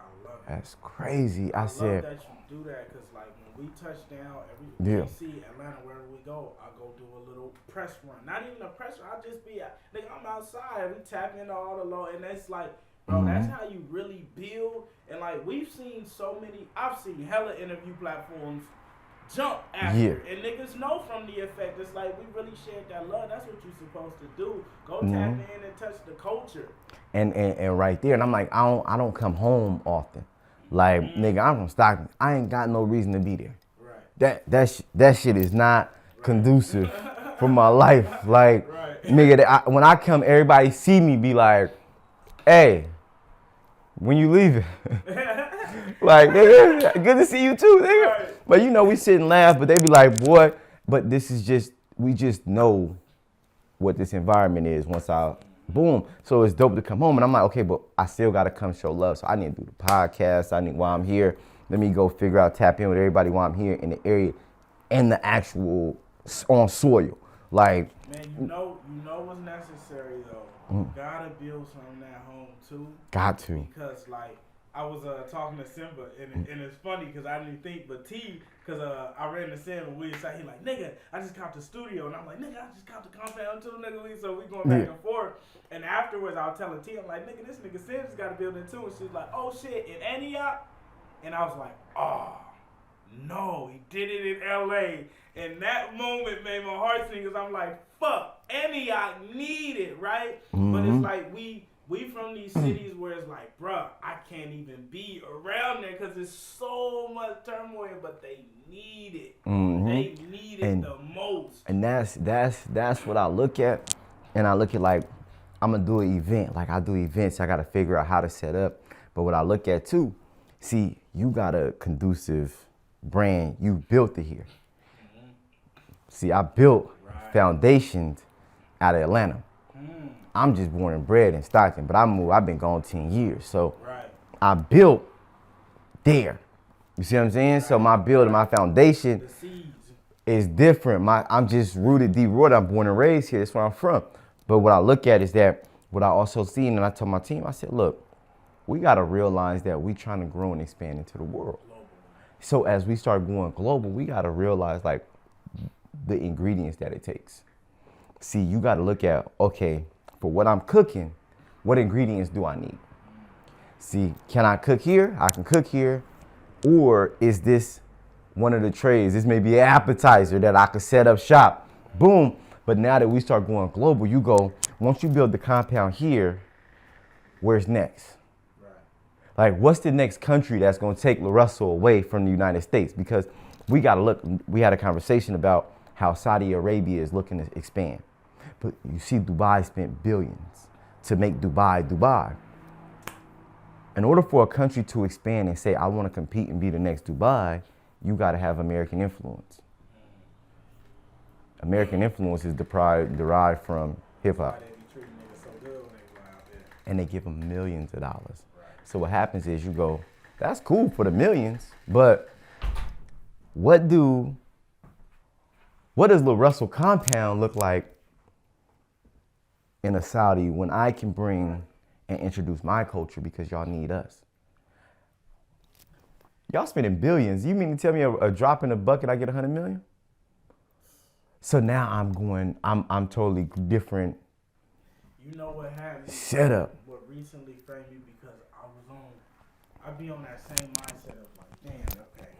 I love it. that's crazy. I said, love that you do that because, like, when we touch down, Yeah. DC, Atlanta, wherever we go, I go do a little press run. Not even a press run. I just be, nigga, I'm outside. We tap into all the low, and it's like, bro, that's how you really build. And like, we've seen so many. I've seen hella interview platforms jump after, and niggas know from the effect. It's like we really shared that love. That's what you're supposed to do. Go tap in and touch the culture. And right there, and I'm like, I don't come home often. Like, nigga, I'm from Stockton. I ain't got no reason to be there. Right. That shit is not conducive for my life. Like, nigga, when I come, everybody see me be like, hey, when you leaving? Like, nigga, good to see you too, nigga. Right. But you know, we sit and laugh, but they be like, boy, but this is just, we just know what this environment is once I, boom. So it's dope to come home. And I'm like, okay, but I still got to come show love. So I need to do the podcast. While I'm here, let me go figure out, tap in with everybody while I'm here in the area and the actual, on soil. Like. Man, you know what's necessary though. You gotta build something at home too. Got to. Because like, I was talking to Simba, and it's funny because I didn't think, but T, because I ran to Simba, we said, he like, nigga, I just got the studio, and I'm like, nigga, I just got the compound too, nigga, so we going back and forth, and afterwards, I was telling T, I'm like, nigga, this nigga Sim's got a building too, and she's like, oh shit, in Antioch, and I was like, oh, no, he did it in LA, and that moment made my heart sing, because I'm like, fuck, Antioch need it, right? But it's like, we from these cities where it's like, bruh, I can't even be around there because there's so much turmoil, but they need it. They need it the most. And that's what I look at. And I look at like, I'm going to do an event. Like I do events, I got to figure out how to set up. But what I look at too, see, you got a conducive brand. You built it here. See, I built foundations out of Atlanta. I'm just born and bred in Stockton, but I've been gone 10 years. So I built there. You see what I'm saying? So my build and my foundation is different. I'm just deep rooted. I'm born and raised here. That's where I'm from. But what I look at is that what I also see, and I told my team, I said, look, we got to realize that we trying to grow and expand into the world. So as we start going global, we got to realize like the ingredients that it takes. See, you got to look at, okay, for what I'm cooking, what ingredients do I need? See, can I cook here? I can cook here. Or is this one of the trays? This may be an appetizer that I could set up shop. Boom. But now that we start going global, you go, once you build the compound here, where's next? Like, what's the next country that's going to take Larussell away from the United States? Because we got to look, we had a conversation about how Saudi Arabia is looking to expand. But you see Dubai spent billions to make Dubai, Dubai. In order for a country to expand and say, I want to compete and be the next Dubai, you got to have American influence. American influence is derived from hip hop. And they give them millions of dollars. So what happens is you go, that's cool for the millions, but what does Larussell compound look like in a Saudi when I can bring and introduce my culture because y'all need us? Y'all spending billions. You mean to tell me a drop in a bucket, I get 100 million? So now I'm totally different. You know what happened? Setup. What recently framed me because I be on that same mindset of like, damn, okay.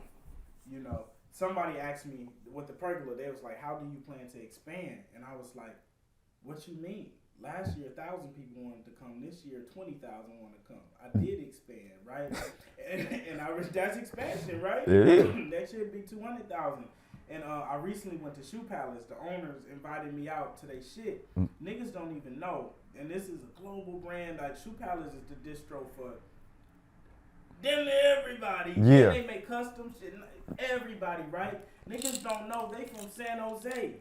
You know, somebody asked me with the pergola, they was like, how do you plan to expand? And I was like, what you mean? last year 1,000 people wanted to come. This year 20,000 want to come. I did expand, right? and that's expansion, right? It is. That should be 200,000. And I recently went to Shoe Palace. The owners invited me out to their shit. Niggas don't even know. And this is a global brand. Like Shoe Palace is the distro for them to everybody. Yeah. And they make custom shit. Everybody, right? Niggas don't know. They from San Jose.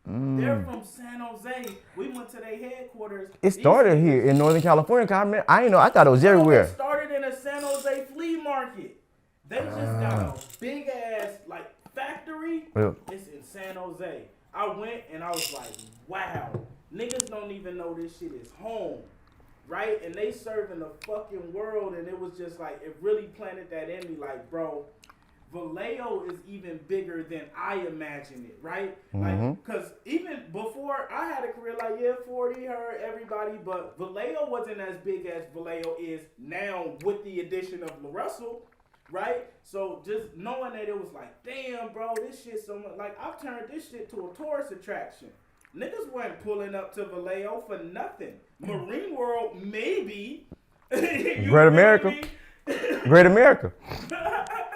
They're from San Jose. We went to their headquarters. It started here in Northern California. I didn't know. I thought it was everywhere. It started in a San Jose flea market. They just got a big ass like factory. Yeah. It's in San Jose. I went and I was like, wow. Niggas don't even know this shit is home. Right? And they serving the fucking world. And it was just like, it really planted that in me. Like, bro, Vallejo is even bigger than I imagined it, right? Like, because even before I had a career, like, yeah, 40, her, everybody, but Vallejo wasn't as big as Vallejo is now with the addition of Larussell, right? So just knowing that it was like, damn, bro, this shit so much, like, I've turned this shit to a tourist attraction. Niggas weren't pulling up to Vallejo for nothing. Marine World, maybe. Great America. Great America.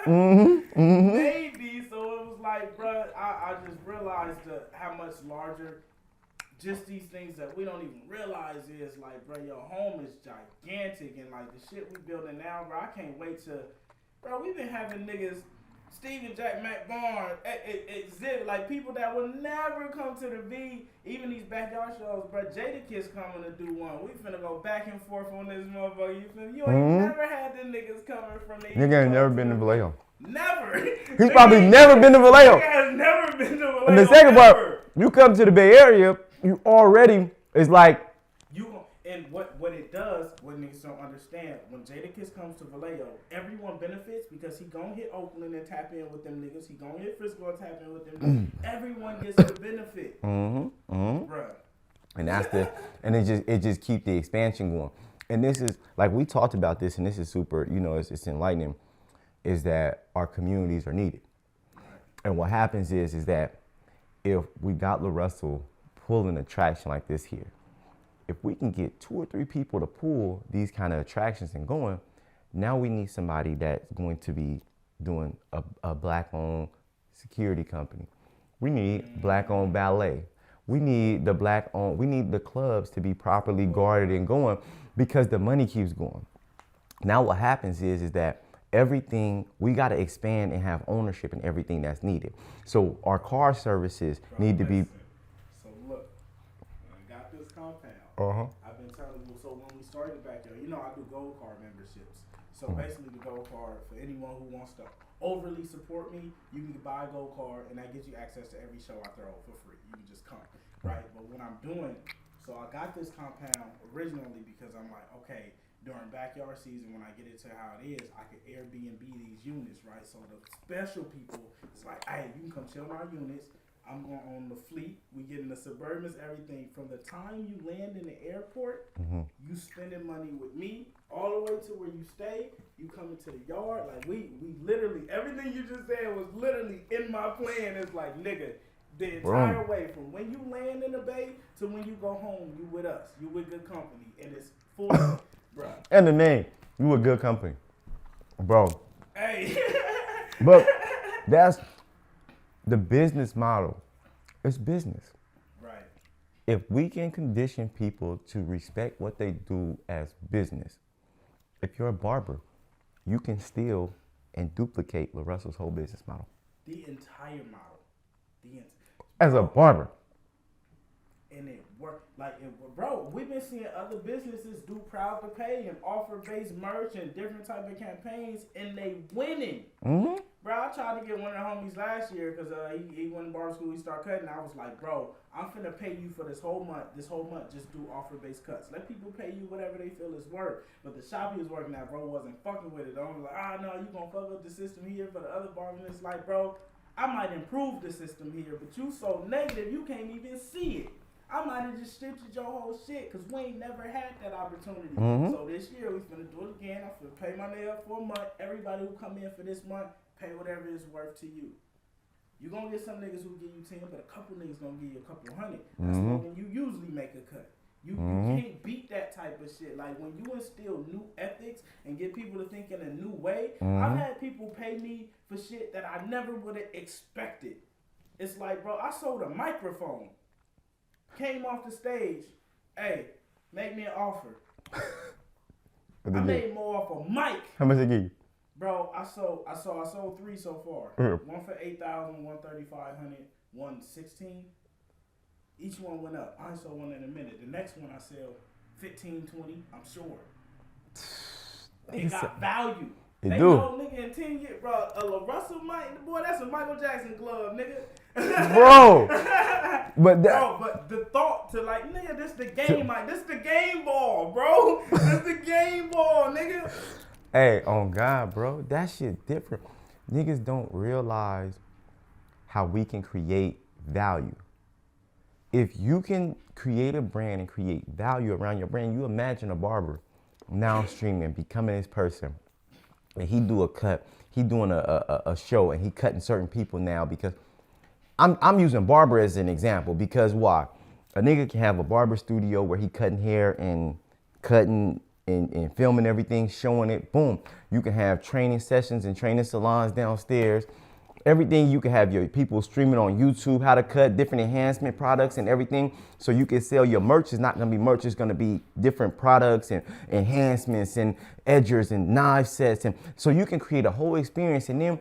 Maybe. So it was like, bruh, I just realized how much larger just these things that we don't even realize is like, bruh, your home is gigantic. And like the shit we building now, bro, I can't wait to, bro, we've been having niggas, Steve and Jack Mac Barnes, exhibit, like people that will never come to the V, even these backyard shows, bro. Jadakiss coming to do one. We finna go back and forth on this motherfucker. You ain't never had them niggas coming from the Nigga ain't never been to Vallejo. Never. He's probably never been to Vallejo. Nigga has never been to Vallejo. And the second part, you come to the Bay Area, you already, it's like, and what it does, what niggas don't understand, when Jadakiss comes to Vallejo, everyone benefits because he gon' hit Oakland and tap in with them niggas. He gon' hit Frisco and tap in with them niggas. Everyone gets the benefit. Bruh. And it just keep the expansion going. And this is, like we talked about this, and this is super, it's enlightening, is that our communities are needed. And what happens is that if we got Larussell pulling an attraction like this here, if we can get 2 or 3 people to pull these kind of attractions and going, now we need somebody that's going to be doing a black-owned security company. We need black-owned ballet. We need the clubs to be properly guarded and going because the money keeps going. Now what happens is that everything, we got to expand and have ownership in everything that's needed. So our car services need to be. So look, I got this compound. I've been telling you, so when we started back there, I do gold card memberships. So basically the gold card, for anyone who wants to overly support me, you can buy a gold card and that gives you access to every show I throw for free. You can just come, right? But what I'm doing, so I got this compound originally because I'm like, okay, during backyard season, when I get into how it is, I can Airbnb these units, right? So the special people, it's like, hey, you can come chill in our units. I'm going on the fleet. We getting the Suburbans, everything. From the time you land in the airport, you spending money with me all the way to where you stay. You coming to the yard. Like we literally, everything you just said was literally in my plan. It's like, nigga, the entire way from when you land in the Bay to when you go home, you with us. You with good company. And it's full, bro. And the name, you with good company. Bro. Hey. But that's the business model. It's business. Right. If we can condition people to respect what they do as business, if you're a barber, you can steal and duplicate Larussell's whole business model. The entire model. As a barber. And it worked. Bro, we've been seeing other businesses do Proud to Pay and offer-based merch and different type of campaigns, and they winning. Bro, I tried to get one of the homies last year because he went to barber school, he started cutting. I was like, bro, I'm finna pay you for this whole month, just do offer-based cuts. Let people pay you whatever they feel is worth. But the shop he was working at, bro, wasn't fucking with it. I was like, no, you gonna fuck up the system here for the other barbers. It's like, bro, I might improve the system here, but you so negative, you can't even see it. I might have just stripped your whole shit because we ain't never had that opportunity. So this year we finna do it again. I'm finna pay my nail for a month. Everybody who come in for this month, pay whatever it's worth to you. You gonna get some niggas who give you 10, but a couple niggas gonna give you a couple hundred. That's when you usually make a cut. You can't beat that type of shit. Like when you instill new ethics and get people to think in a new way. I've had people pay me for shit that I never would have expected. It's like, bro, I sold a microphone. Came off the stage. Hey, make me an offer. I made more off a mic. How much they give you? Bro, I sold 3 so far. One for 8,000, one 3,500, one 16. Each one went up. I sold one in a minute. The next one I sell 15, 20, I'm sure. It got value. They know, nigga, in 10 years, bro, a Larussell mic, boy, that's a Michael Jackson glove, nigga. Bro. But the thought to like, nigga, this the game mic. This the game ball, bro. This the game ball, nigga. Hey, on God, bro, that shit different. Niggas don't realize how we can create value. If you can create a brand and create value around your brand, you imagine a barber now streaming, becoming this person, and he do a cut, he doing a show, and he cutting certain people now because I'm using barber as an example because why? A nigga can have a barber studio where he cutting hair and cutting and filming everything, showing it, boom. You can have training sessions and training salons downstairs. Everything you can have your people streaming on YouTube, how to cut, different enhancement products and everything. So you can sell your merch. Is not gonna be merch, it's gonna be different products and enhancements and edgers and knife sets. And so you can create a whole experience. And then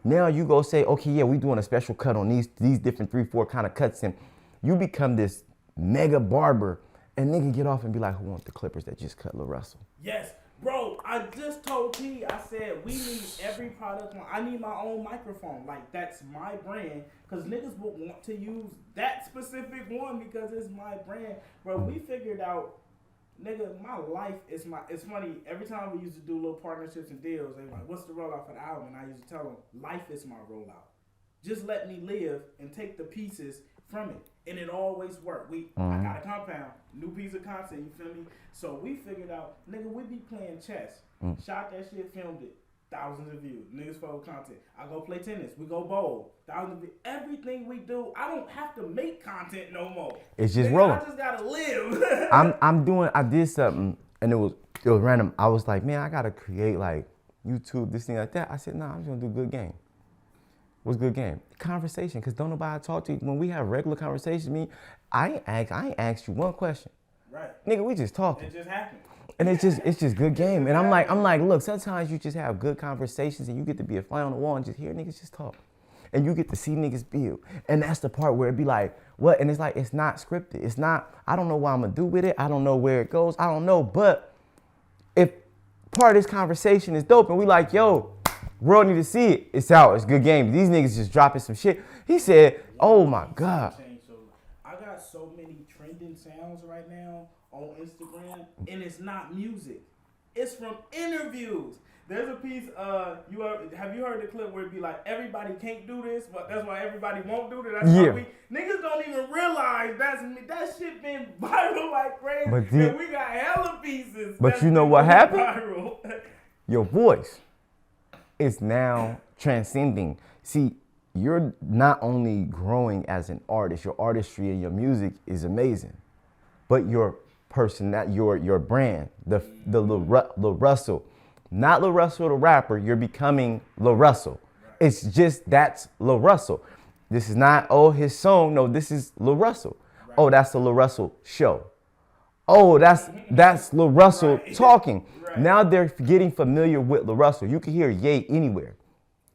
now you go say, okay, yeah, we doing a special cut on these different 3-4 kind of cuts. And you become this mega barber and nigga get off and be like, who want the clippers that just cut Larussell? Yes. Bro, I just told T, I said, we need every product. I need my own microphone. Like, that's my brand. Because niggas would want to use that specific one because it's my brand. Bro, we figured out, nigga, my life is my, it's funny, every time we used to do little partnerships and deals, they were like, what's the rollout for the album? And I used to tell them, life is my rollout. Just let me live and take the pieces from it. And it always worked. I got a compound, new piece of content, you feel me? So we figured out, nigga, we be playing chess. Shot that shit, filmed it, thousands of views. Niggas follow content. I go play tennis, we go bowl, thousands of views. Everything we do, I don't have to make content no more. It's just nigga, rolling. I just gotta live. I did something and it was random. I was like, man, I gotta create like YouTube, this thing like that. I said, nah, I'm just gonna do good game. What's good game? Conversation, because don't nobody talk to you. When we have regular conversations, I ain't asked you one question. Right. Nigga, we just talking. It just happened. And it's just good game. And I'm like, look, sometimes you just have good conversations and you get to be a fly on the wall and just hear niggas just talk. And you get to see niggas build. And that's the part where it be like, what? And it's like, it's not scripted. It's not, I don't know what I'm gonna do with it. I don't know where it goes. I don't know. But if part of this conversation is dope and we like, yo, world need to see it. It's out. It's good game. These niggas just dropping some shit. He said, oh my God. I got so many trending sounds right now on Instagram, and it's not music. It's from interviews. There's a piece, have you heard the clip where it be like, everybody can't do this, but that's why everybody won't do it? That's why niggas don't even realize that's me. That shit been viral like crazy. And we got hella pieces. But you know what happened? Viral. Your voice is now transcending. See, you're not only growing as an artist, your artistry and your music is amazing, but your person, that your brand, the Larussell, not Larussell the rapper, you're becoming Larussell. It's just, that's Larussell. This is not, oh, his song, no, this is Larussell. Right. Oh, that's the Larussell show. Oh, that's Larussell talking. Right. Now they're getting familiar with Larussell. You can hear Ye anywhere.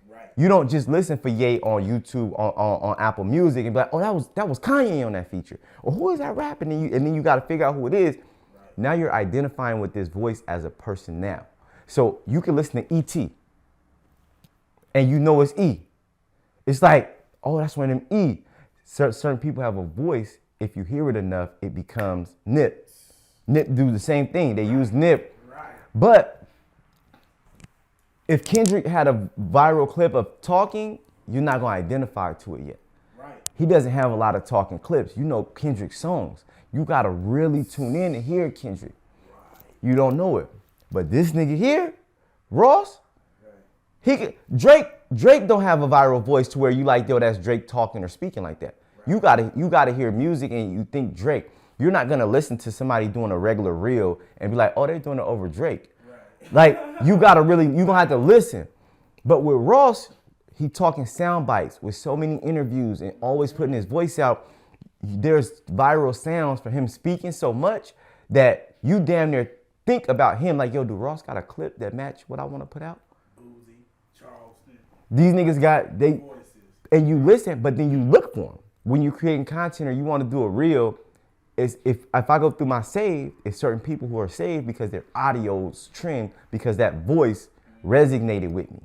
Right. You don't just listen for Ye on YouTube, on Apple Music and be like, oh, that was Kanye on that feature. Or who is that rapping? And then you got to figure out who it is. Right. Now you're identifying with this voice as a person now. So you can listen to E.T. and you know it's E. It's like, oh, that's one of them E. Certain people have a voice. If you hear it enough, it becomes Nip. Nip do the same thing. They use Nip. Right. But if Kendrick had a viral clip of talking, you're not going to identify to it yet. Right. He doesn't have a lot of talking clips. You know Kendrick's songs. You got to really tune in and hear Kendrick. Right. You don't know it. But this nigga here, Ross, right. Drake Drake don't have a viral voice to where you like, yo, that's Drake talking or speaking like that. Right. You gotta hear music and you think Drake. You're not gonna listen to somebody doing a regular reel and be like, oh, they're doing it over Drake. Right. Like, you gonna have to listen. But with Ross, he talking sound bites with so many interviews and always putting his voice out. There's viral sounds for him speaking so much that you damn near think about him like, yo, do Ross got a clip that match what I want to put out? Uzi, Charleston. These niggas got, they, voices. And you listen, but then you look for them. When you're creating content or you want to do a reel, if I go through my save, it's certain people who are saved because their audio's trend because that voice resonated with me.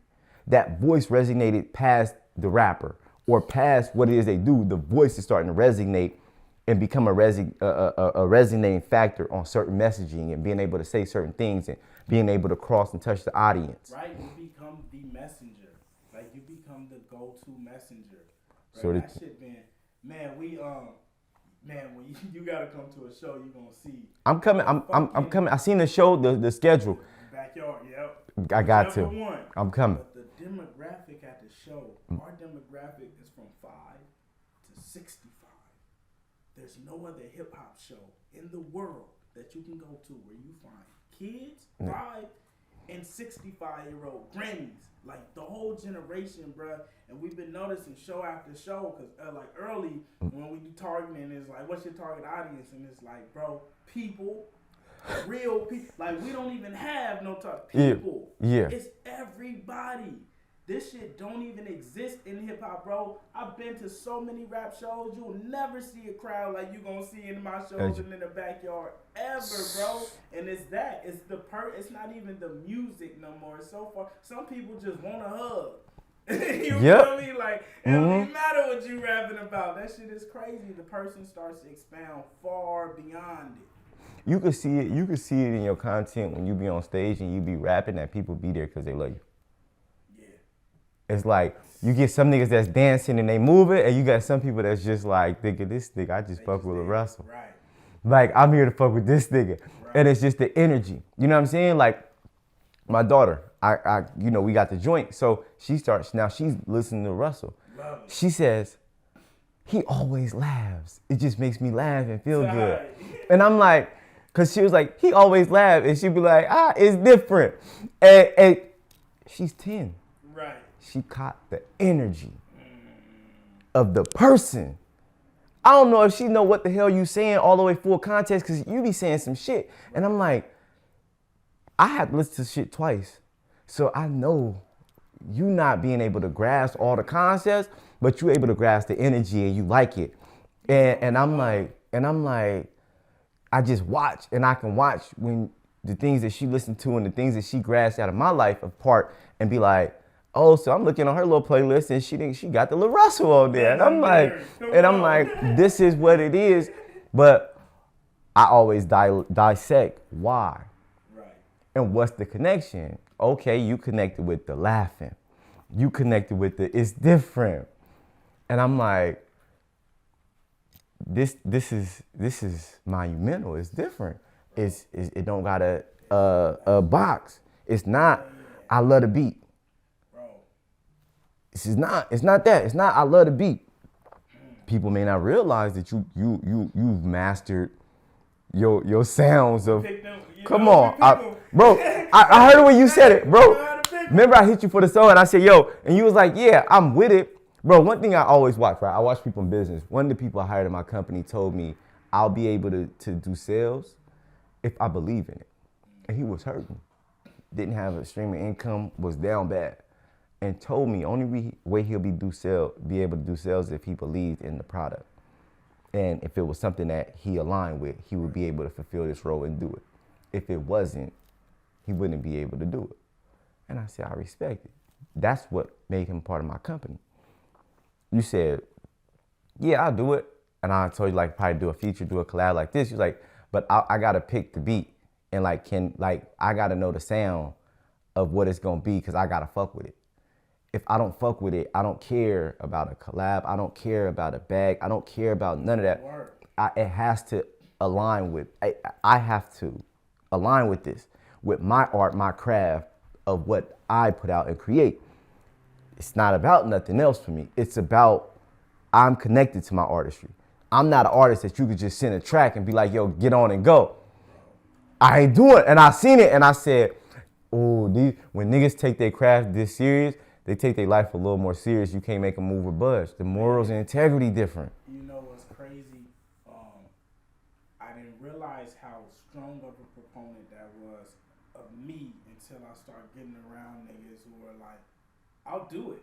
That voice resonated past the rapper or past what it is they do. The voice is starting to resonate and become a resonating factor on certain messaging and being able to say certain things and being able to cross and touch the audience. Right, you become the messenger. Like you become the go-to messenger. Right? So that shit, man. Man, when you gotta come to a show, you gonna see. I'm coming. I'm coming. I seen the show, the schedule. Backyard, yep. I got to. One. I'm coming. But the demographic at the show, our demographic is from 5 to 65. There's no other hip hop show in the world that you can go to where you find kids, 5 and 65-year-old grannies. Like the whole generation, bruh. And we've been noticing show after show, because like early when we do targeting, it's like, what's your target audience? And it's like, bro, people, real people. Like we don't even have no target people. Yeah. It's everybody. This shit don't even exist in hip hop, bro. I've been to so many rap shows. You'll never see a crowd like you gonna see in my shows and in the backyard ever, bro. And it's that. It's it's not even the music no more. It's so far. Some people just want a hug. You feel me? Like, it don't even matter what you rapping about. That shit is crazy. The person starts to expound far beyond it. You can see it. You can see it in your content when you be on stage and you be rapping that people be there because they love you. It's like you get some niggas that's dancing and they move it, and you got some people that's just like, nigga, this nigga, I just fuck with Larussell. Right. Like, I'm here to fuck with this nigga. Right. And it's just the energy. You know what I'm saying? Like, my daughter, we got the joint. So she's listening to Russell. She says, he always laughs. It just makes me laugh and feel good. And I'm like, cause she was like, he always laughs. And she'd be like, it's different. And she's 10. Right. She caught the energy of the person. I don't know if she know what the hell you saying all the way full context, because you be saying some shit. And I'm like, I had to listen to shit twice. So I know you not being able to grasp all the concepts, but you able to grasp the energy and you like it. And I'm like, I just watch, and I can watch when the things that she listened to and the things that she grasped out of my life apart and be like, oh, so I'm looking on her little playlist and she got the Larussell on there. And I'm like, this is what it is. But I always dissect why. Right. And what's the connection? Okay, you connected with the laughing. You connected with it's different. And I'm like, this is monumental. It's different. It don't got a box. It's not, I love the beat. It's not that. It's not, I love the beat. People may not realize that you've mastered your sounds of, come on. I heard it when you said it, bro. Remember I hit you for the song and I said, yo, and you was like, yeah, I'm with it. Bro, one thing I always watch, right? I watch people in business. One of the people I hired in my company told me I'll be able to do sales if I believe in it. And he was hurting. Didn't have a stream of income, was down bad. And told me only way he'll be able to do sales is if he believed in the product. And if it was something that he aligned with, he would be able to fulfill this role and do it. If it wasn't, he wouldn't be able to do it. And I said, I respect it. That's what made him part of my company. You said, yeah, I'll do it. And I told you, like, probably do a feature, do a collab like this. You're like, but I gotta pick the beat. And I gotta know the sound of what it's gonna be, because I gotta fuck with it. If I don't fuck with it, I don't care about a collab. I don't care about a bag. I don't care about none of that. It has to align with, I have to align with this, with my art, my craft of what I put out and create. it's not about nothing else for me. It's about I'm connected to my artistry. I'm not an artist that you could just send a track and be like, yo, get on and go. I ain't doing it. And I seen it and I said, oh, when niggas take their craft this serious, they take their life a little more serious. You can't make them move or budge. The morals and integrity different. You know what's crazy? I didn't realize how strong of a proponent that was of me until I started getting around niggas who were like, I'll do it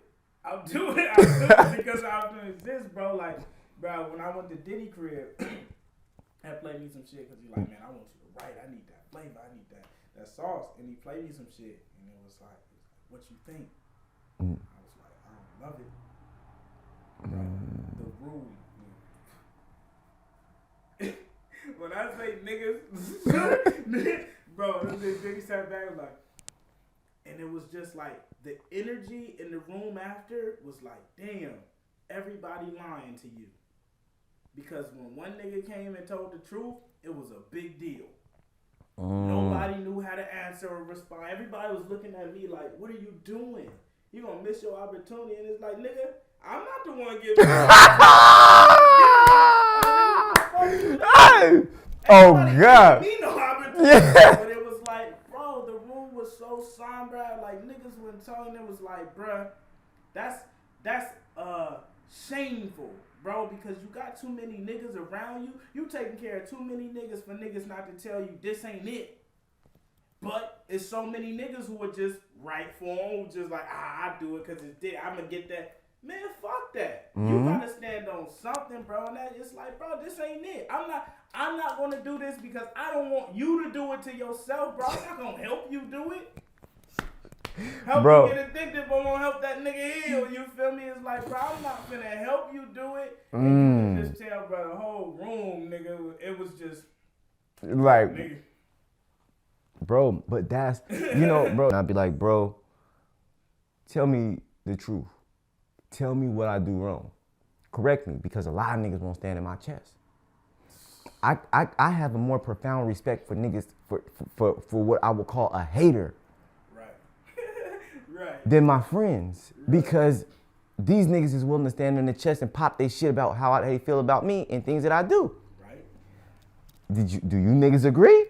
because I'll do this, bro. Like, bro, when I went to Diddy crib, had played me some shit because he like, man, I want you to write. I need that flavor. I need that sauce. And he played me some shit, and it was like, what you think? I was like, I don't love it. Bro, the room. When I say niggas, bro, Diddy sat back and like, and it was just like the energy in the room after was like, damn, everybody lying to you. Because when one nigga came and told the truth, it was a big deal. Nobody knew how to answer or respond. Everybody was looking at me like, what are you doing? You gonna miss your opportunity. And it's like, nigga, I'm not the one giving Oh, God. Me no opportunity. Yeah. But it was like, bro, the room was so somber. Like, niggas went talking. It was like, bruh, that's shameful, bro, because you got too many niggas around you. You taking care of too many niggas for niggas not to tell you this ain't it. But it's so many niggas who would just write for them, just like, I do it because it's dead. I'm going to get that. Man, fuck that. You got to stand on something, bro. And that it's like, bro, this ain't it. I'm not going to do this because I don't want you to do it to yourself, bro. I'm not going to help you do it. Help you get addicted, but won't help that nigga heal. You feel me? It's like, bro, I'm not finna help you do it. And you can just tell, bro, the whole room, nigga, it was just like, nigga. Bro, but that's, you know, bro. I'd be like, bro, tell me the truth. Tell me what I do wrong. Correct me, because a lot of niggas won't stand in my chest. I have a more profound respect for niggas for what I would call a hater. Right. Than my friends, because these niggas is willing to stand in the chest and pop their shit about how they feel about me and things that I do. Right. Do you niggas agree?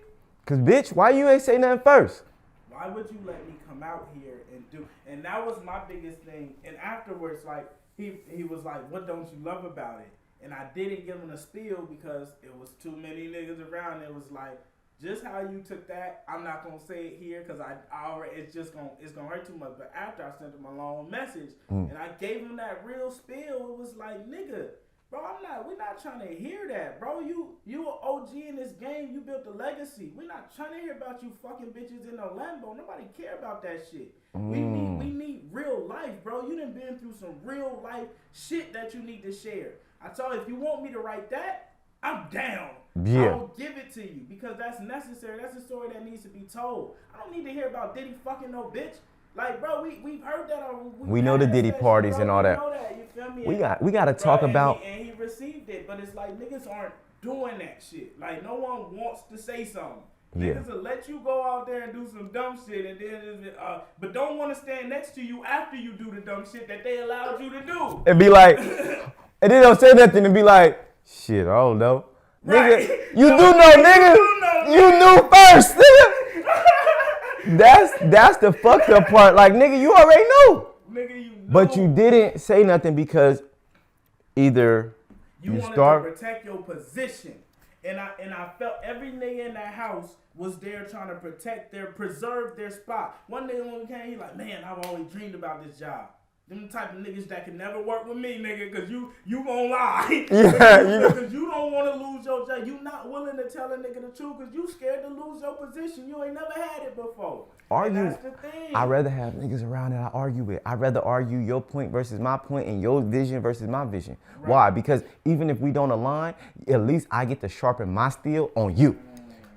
Cause bitch, why you ain't say nothing first? Why would you let me come out here and do? And that was my biggest thing. And afterwards, like he was like, "What don't you love about it?" And I didn't give him a spiel because it was too many niggas around. It was like, just how you took that, I'm not gonna say it here because I already it's gonna hurt too much. But after I sent him a long message and I gave him that real spiel, it was like, nigga, bro, we're not trying to hear that, bro. You an OG in this game. You built a legacy. We're not trying to hear about you fucking bitches in a Lambo. Nobody care about that shit. We need real life, bro. You done been through some real life shit that you need to share. I told you, if you want me to write that, I'm down. Yeah. I'll give it to you because that's necessary. That's a story that needs to be told. I don't need to hear about Diddy fucking no bitch. Like, bro, we've heard that. We know the Diddy parties bro, and all that. We know that. You feel me? We gotta talk about. And he received it, but it's like niggas aren't doing that shit. Like, no one wants to say something. Yeah. Niggas will let you go out there and do some dumb shit, and then but don't want to stand next to you after you do the dumb shit that they allowed you to do. And be like, and they don't say nothing and be like, shit, I don't know. Right. Nigga, you do know, nigga. You knew first, nigga. That's the fucked up part. Like, nigga, you already knew. Nigga, you know. But you didn't say nothing because either you wanted to protect your position. And I felt every nigga in that house was there trying to preserve their spot. One nigga when we came, he like, man, I've always dreamed about this job. Them type of niggas that can never work with me, nigga, because you gonna lie. Yeah, because you don't want to lose your job. You not willing to tell a nigga the truth because you scared to lose your position. You ain't never had it before. That's the thing. I'd rather have niggas around that I argue with. I'd rather argue your point versus my point and your vision versus my vision. Right. Why? Because even if we don't align, at least I get to sharpen my steel on you.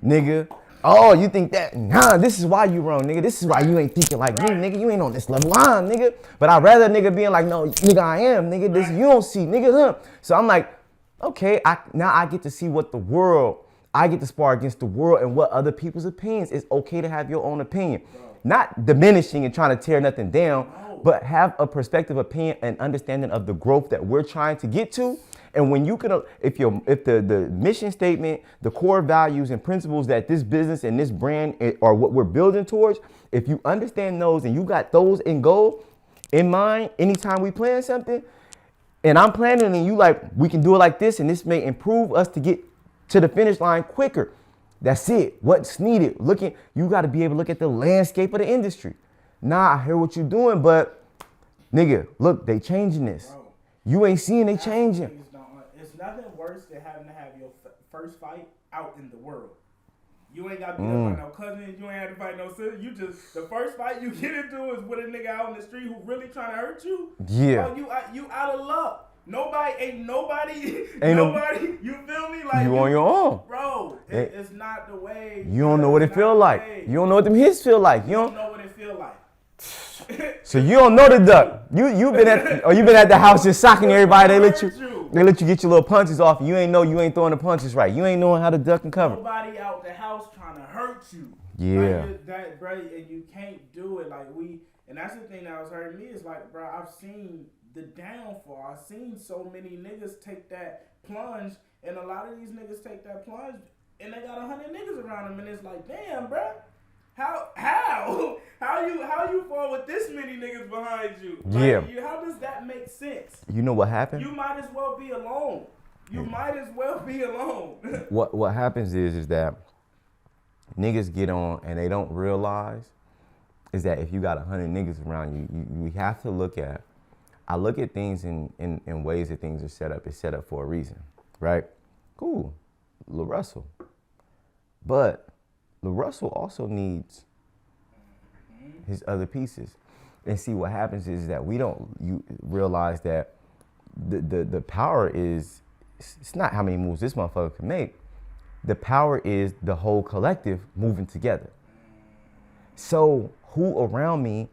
Nigga. Oh, you think that? Nah, this is why you wrong, nigga. This is why you ain't thinking like me, nigga. You ain't on this level line, nigga. But I'd rather nigga being like, no, nigga, I am, nigga. This you don't see, nigga. Huh? So I'm like, okay, now I get to see what I get to spar against the world and what other people's opinions. It's okay to have your own opinion. Not diminishing and trying to tear nothing down, but have a perspective, opinion, and understanding of the growth that we're trying to get to. And when you can, if the mission statement, the core values and principles that this business and this brand are what we're building towards, if you understand those and you got those in goal in mind, anytime we plan something, and I'm planning and you like, we can do it like this and this may improve us to get to the finish line quicker. That's it. What's needed? You got to be able to look at the landscape of the industry. Nah, I hear what you're doing, but nigga, look, they changing this. Bro, you ain't seeing they changing. It's nothing worse than having to have your first fight out in the world. You ain't got to beat up by no cousins. You ain't have to fight no sister. You just, the first fight you get into is with a nigga out in the street who really trying to hurt you. Yeah. Oh, you out of luck. Nobody, you feel me? Like you on your own. Bro, it's not the way. You don't know what it feel like. You don't know what them hits feel like. You don't know what it feel like. So you don't know the duck. You been at the house just socking everybody. They let you get your little punches off. You ain't throwing the punches right. You ain't knowing how to duck and cover. Nobody out the house trying to hurt you. Yeah. Like that, bro, and you can't do it. And that's the thing that was hurting me is like, bro, I've seen the downfall. I've seen so many niggas take that plunge, and a lot of these niggas take that plunge, and they got 100 niggas around them, and it's like, damn, bro. How you fall with this many niggas behind you? Yeah. How does that make sense? You know what happened? You might as well be alone. What happens is that niggas get on and they don't realize is that if you got 100 niggas around you have to look at. I look at things in ways that things are set up. It's set up for a reason, right? Cool, Larussell, but Larussell also needs his other pieces. And see, what happens is that you realize that the power is, it's not how many moves this motherfucker can make. The power is the whole collective moving together. So who around me,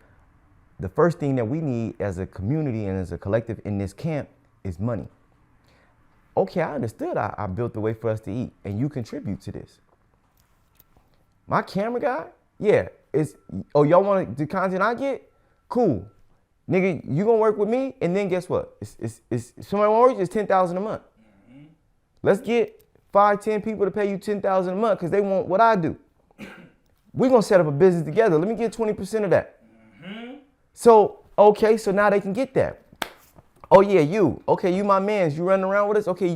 the first thing that we need as a community and as a collective in this camp is money. Okay, I understood I built the way for us to eat and you contribute to this. My camera guy, yeah, y'all want the content I get? Cool. Nigga, you gonna work with me, and then guess what? It's somebody wanna work, it's $10,000 a month. Mm-hmm. Let's get 5-10 people to pay you $10,000 a month because they want what I do. We're gonna set up a business together. Let me get 20% of that. Mm-hmm. So, okay, so now they can get that. Oh yeah, you. Okay, you my mans. You running around with us? Okay,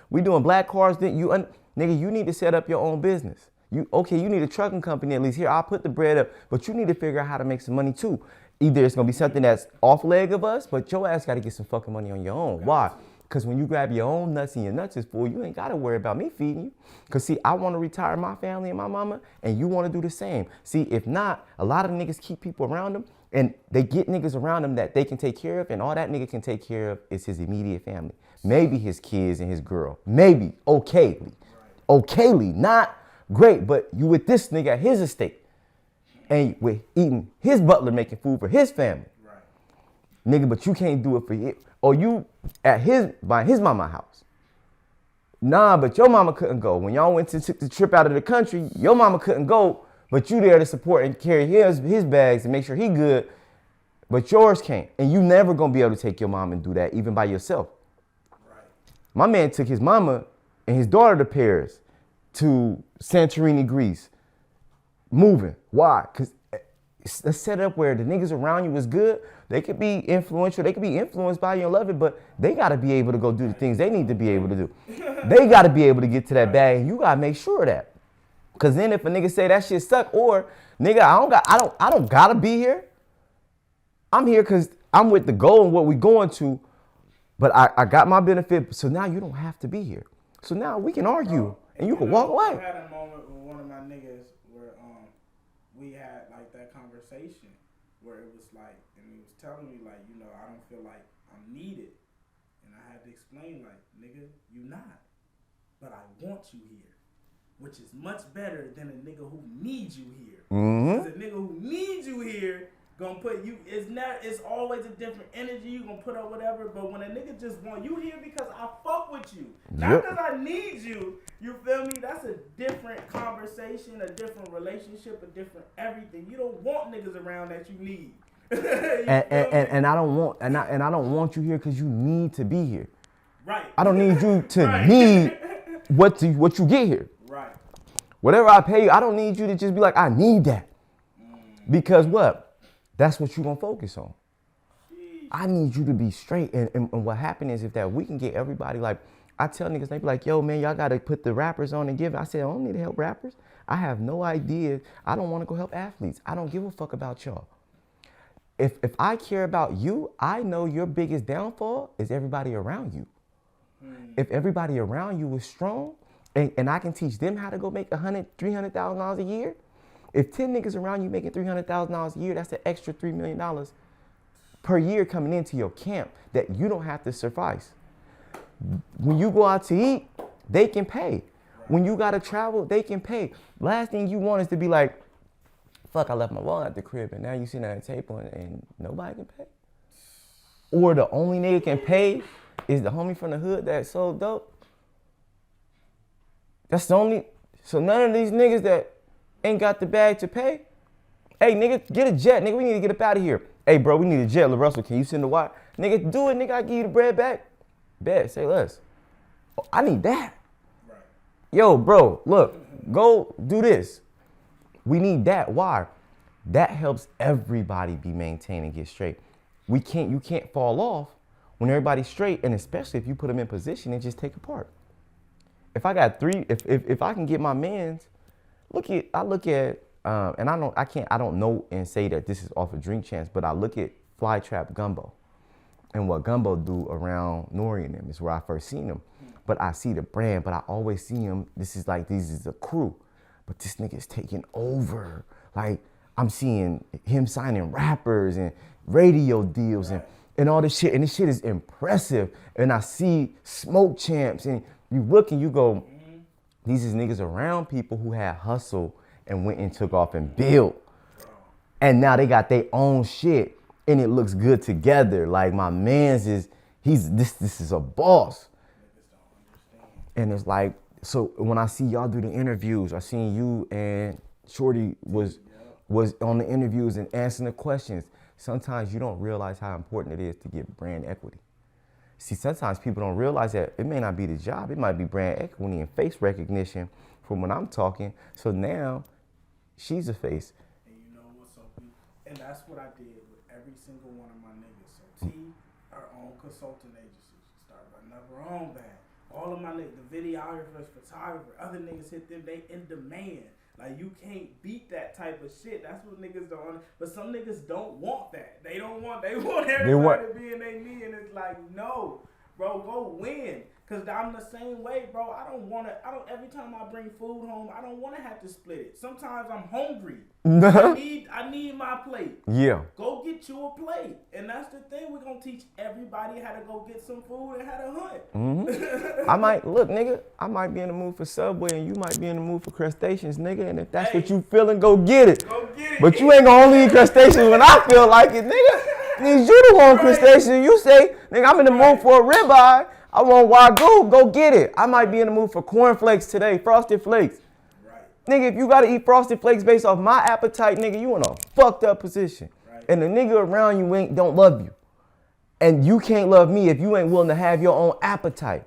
we doing black cars, then nigga, you need to set up your own business. You need a trucking company at least. Here, I'll put the bread up, but you need to figure out how to make some money too. Either it's gonna be something that's off leg of us, but your ass gotta get some fucking money on your own. Why? Because when you grab your own nuts and your nuts is full, you ain't gotta worry about me feeding you. Because see, I wanna retire my family and my mama, and you wanna do the same. See, if not, a lot of niggas keep people around them, and they get niggas around them that they can take care of, and all that nigga can take care of is his immediate family. Maybe his kids and his girl. Maybe, okayly. Okayly, not great, but you with this nigga at his estate. And with eating his butler making food for his family. Right. Nigga, but you can't do it for you. Or you by his mama house. Nah, but your mama couldn't go. When y'all took the trip out of the country, your mama couldn't go, but you there to support and carry his bags and make sure he good, but yours can't. And you never gonna be able to take your mom and do that, even by yourself. Right. My man took his mama and his daughter to Paris, to Santorini, Greece, moving. Why? Because it's a setup where the niggas around you is good. They could be influential. They could be influenced by you and love it, but they got to be able to go do the things they need to be able to do. They got to be able to get to that bag, and you got to make sure of that. Because then if a nigga say that shit suck, or nigga, I don't got to be here. I'm here because I'm with the goal and what we going to, but I got my benefit, so now you don't have to be here. So now we can argue. And you can walk away. I had a moment with one of my niggas where we had like that conversation where it was like, and he was telling me like, I don't feel like I'm needed. And I had to explain like, nigga, you not. But I want you here. Which is much better than a nigga who needs you here. Because a nigga who needs you here gonna put you, it's always a different energy. You gonna put up whatever, but when a nigga just want you here because I fuck with you, not because I need you, you feel me? That's a different conversation, a different relationship, a different everything. You don't want niggas around that you need. and I don't want you here because you need to be here. Right. I don't need you to need what you get here. Right. Whatever I pay you, I don't need you to just be like, I need that. Because what? That's what you're gonna focus on. I need you to be straight. And what happened is if that we can get everybody, like I tell niggas, they be like, yo man, y'all gotta put the rappers on and give it. I said, I don't need to help rappers. I have no idea. I don't wanna go help athletes. I don't give a fuck about y'all. If I care about you, I know your biggest downfall is everybody around you. If everybody around you is strong and I can teach them how to go make $100,000, $300,000 a year, if 10 niggas around you making $300,000 a year, that's an extra $3 million per year coming into your camp that you don't have to suffice. When you go out to eat, they can pay. When you gotta travel, they can pay. Last thing you want is to be like, fuck, I left my wallet at the crib and now you sitting at a table and nobody can pay. Or the only nigga can pay is the homie from the hood that sold dope. That's the only, so none of these niggas that ain't got the bag to pay. Hey nigga, get a jet, nigga, we need to get up out of here. Hey bro, we need a jet, Larussell, can you send the wire? Nigga, do it, nigga, I give you the bread back. Bet, say less. Oh, I need that. Right. Yo, bro, look, go do this. We need that. Why? That helps everybody be maintained and get straight. You can't fall off when everybody's straight, and especially if you put them in position and just take apart. If I got if I can get my mans, I look at, and I don't know and say that this is off of Drink Champs, but I look at Fly Trap Gumbo and what Gumbo do around Nori and them is where I first seen them. But I see the brand, but I always see them, this is a crew. But this nigga's taking over. Like, I'm seeing him signing rappers and radio deals and all this shit. And this shit is impressive. And I see Smoke Champs and you look and you go, these is niggas around people who had hustle and went and took off and built. And now they got their own shit and it looks good together. Like my man's this is a boss. And it's like, so when I see y'all do the interviews, I seen you and Shorty was on the interviews and answering the questions. Sometimes you don't realize how important it is to get brand equity. See, sometimes people don't realize that it may not be the job. It might be brand equity and face recognition from when I'm talking. So now she's a face. And you know what's so good? And that's what I did with every single one of my niggas. So T, our own consulting agency, started running up her own bag. All of my niggas, the videographers, photographer, other niggas hit them, they in demand. Like, you can't beat that type of shit. That's what niggas don't, but some niggas don't want that. They want everybody to be in their knee, and it's like, no, bro, go win. Cause I'm the same way, bro. Every time I bring food home, I don't want to have to split it. Sometimes I'm hungry. I need my plate. Yeah. Go get you a plate. And that's the thing. We're going to teach everybody how to go get some food and how to hunt. Mm-hmm. I might be in the mood for Subway and you might be in the mood for crustaceans, nigga. And if that's what you feeling, go get it. Go get it. But you ain't going to only eat crustaceans when I feel like it, nigga. Means you the one crustaceans. You say, nigga, I'm in the mood for a ribeye. I want Wagyu, go get it. I might be in the mood for cornflakes today, Frosted Flakes. Right. Nigga, if you gotta eat Frosted Flakes based off my appetite, nigga, you in a fucked up position. Right. And the nigga around you don't love you. And you can't love me if you ain't willing to have your own appetite.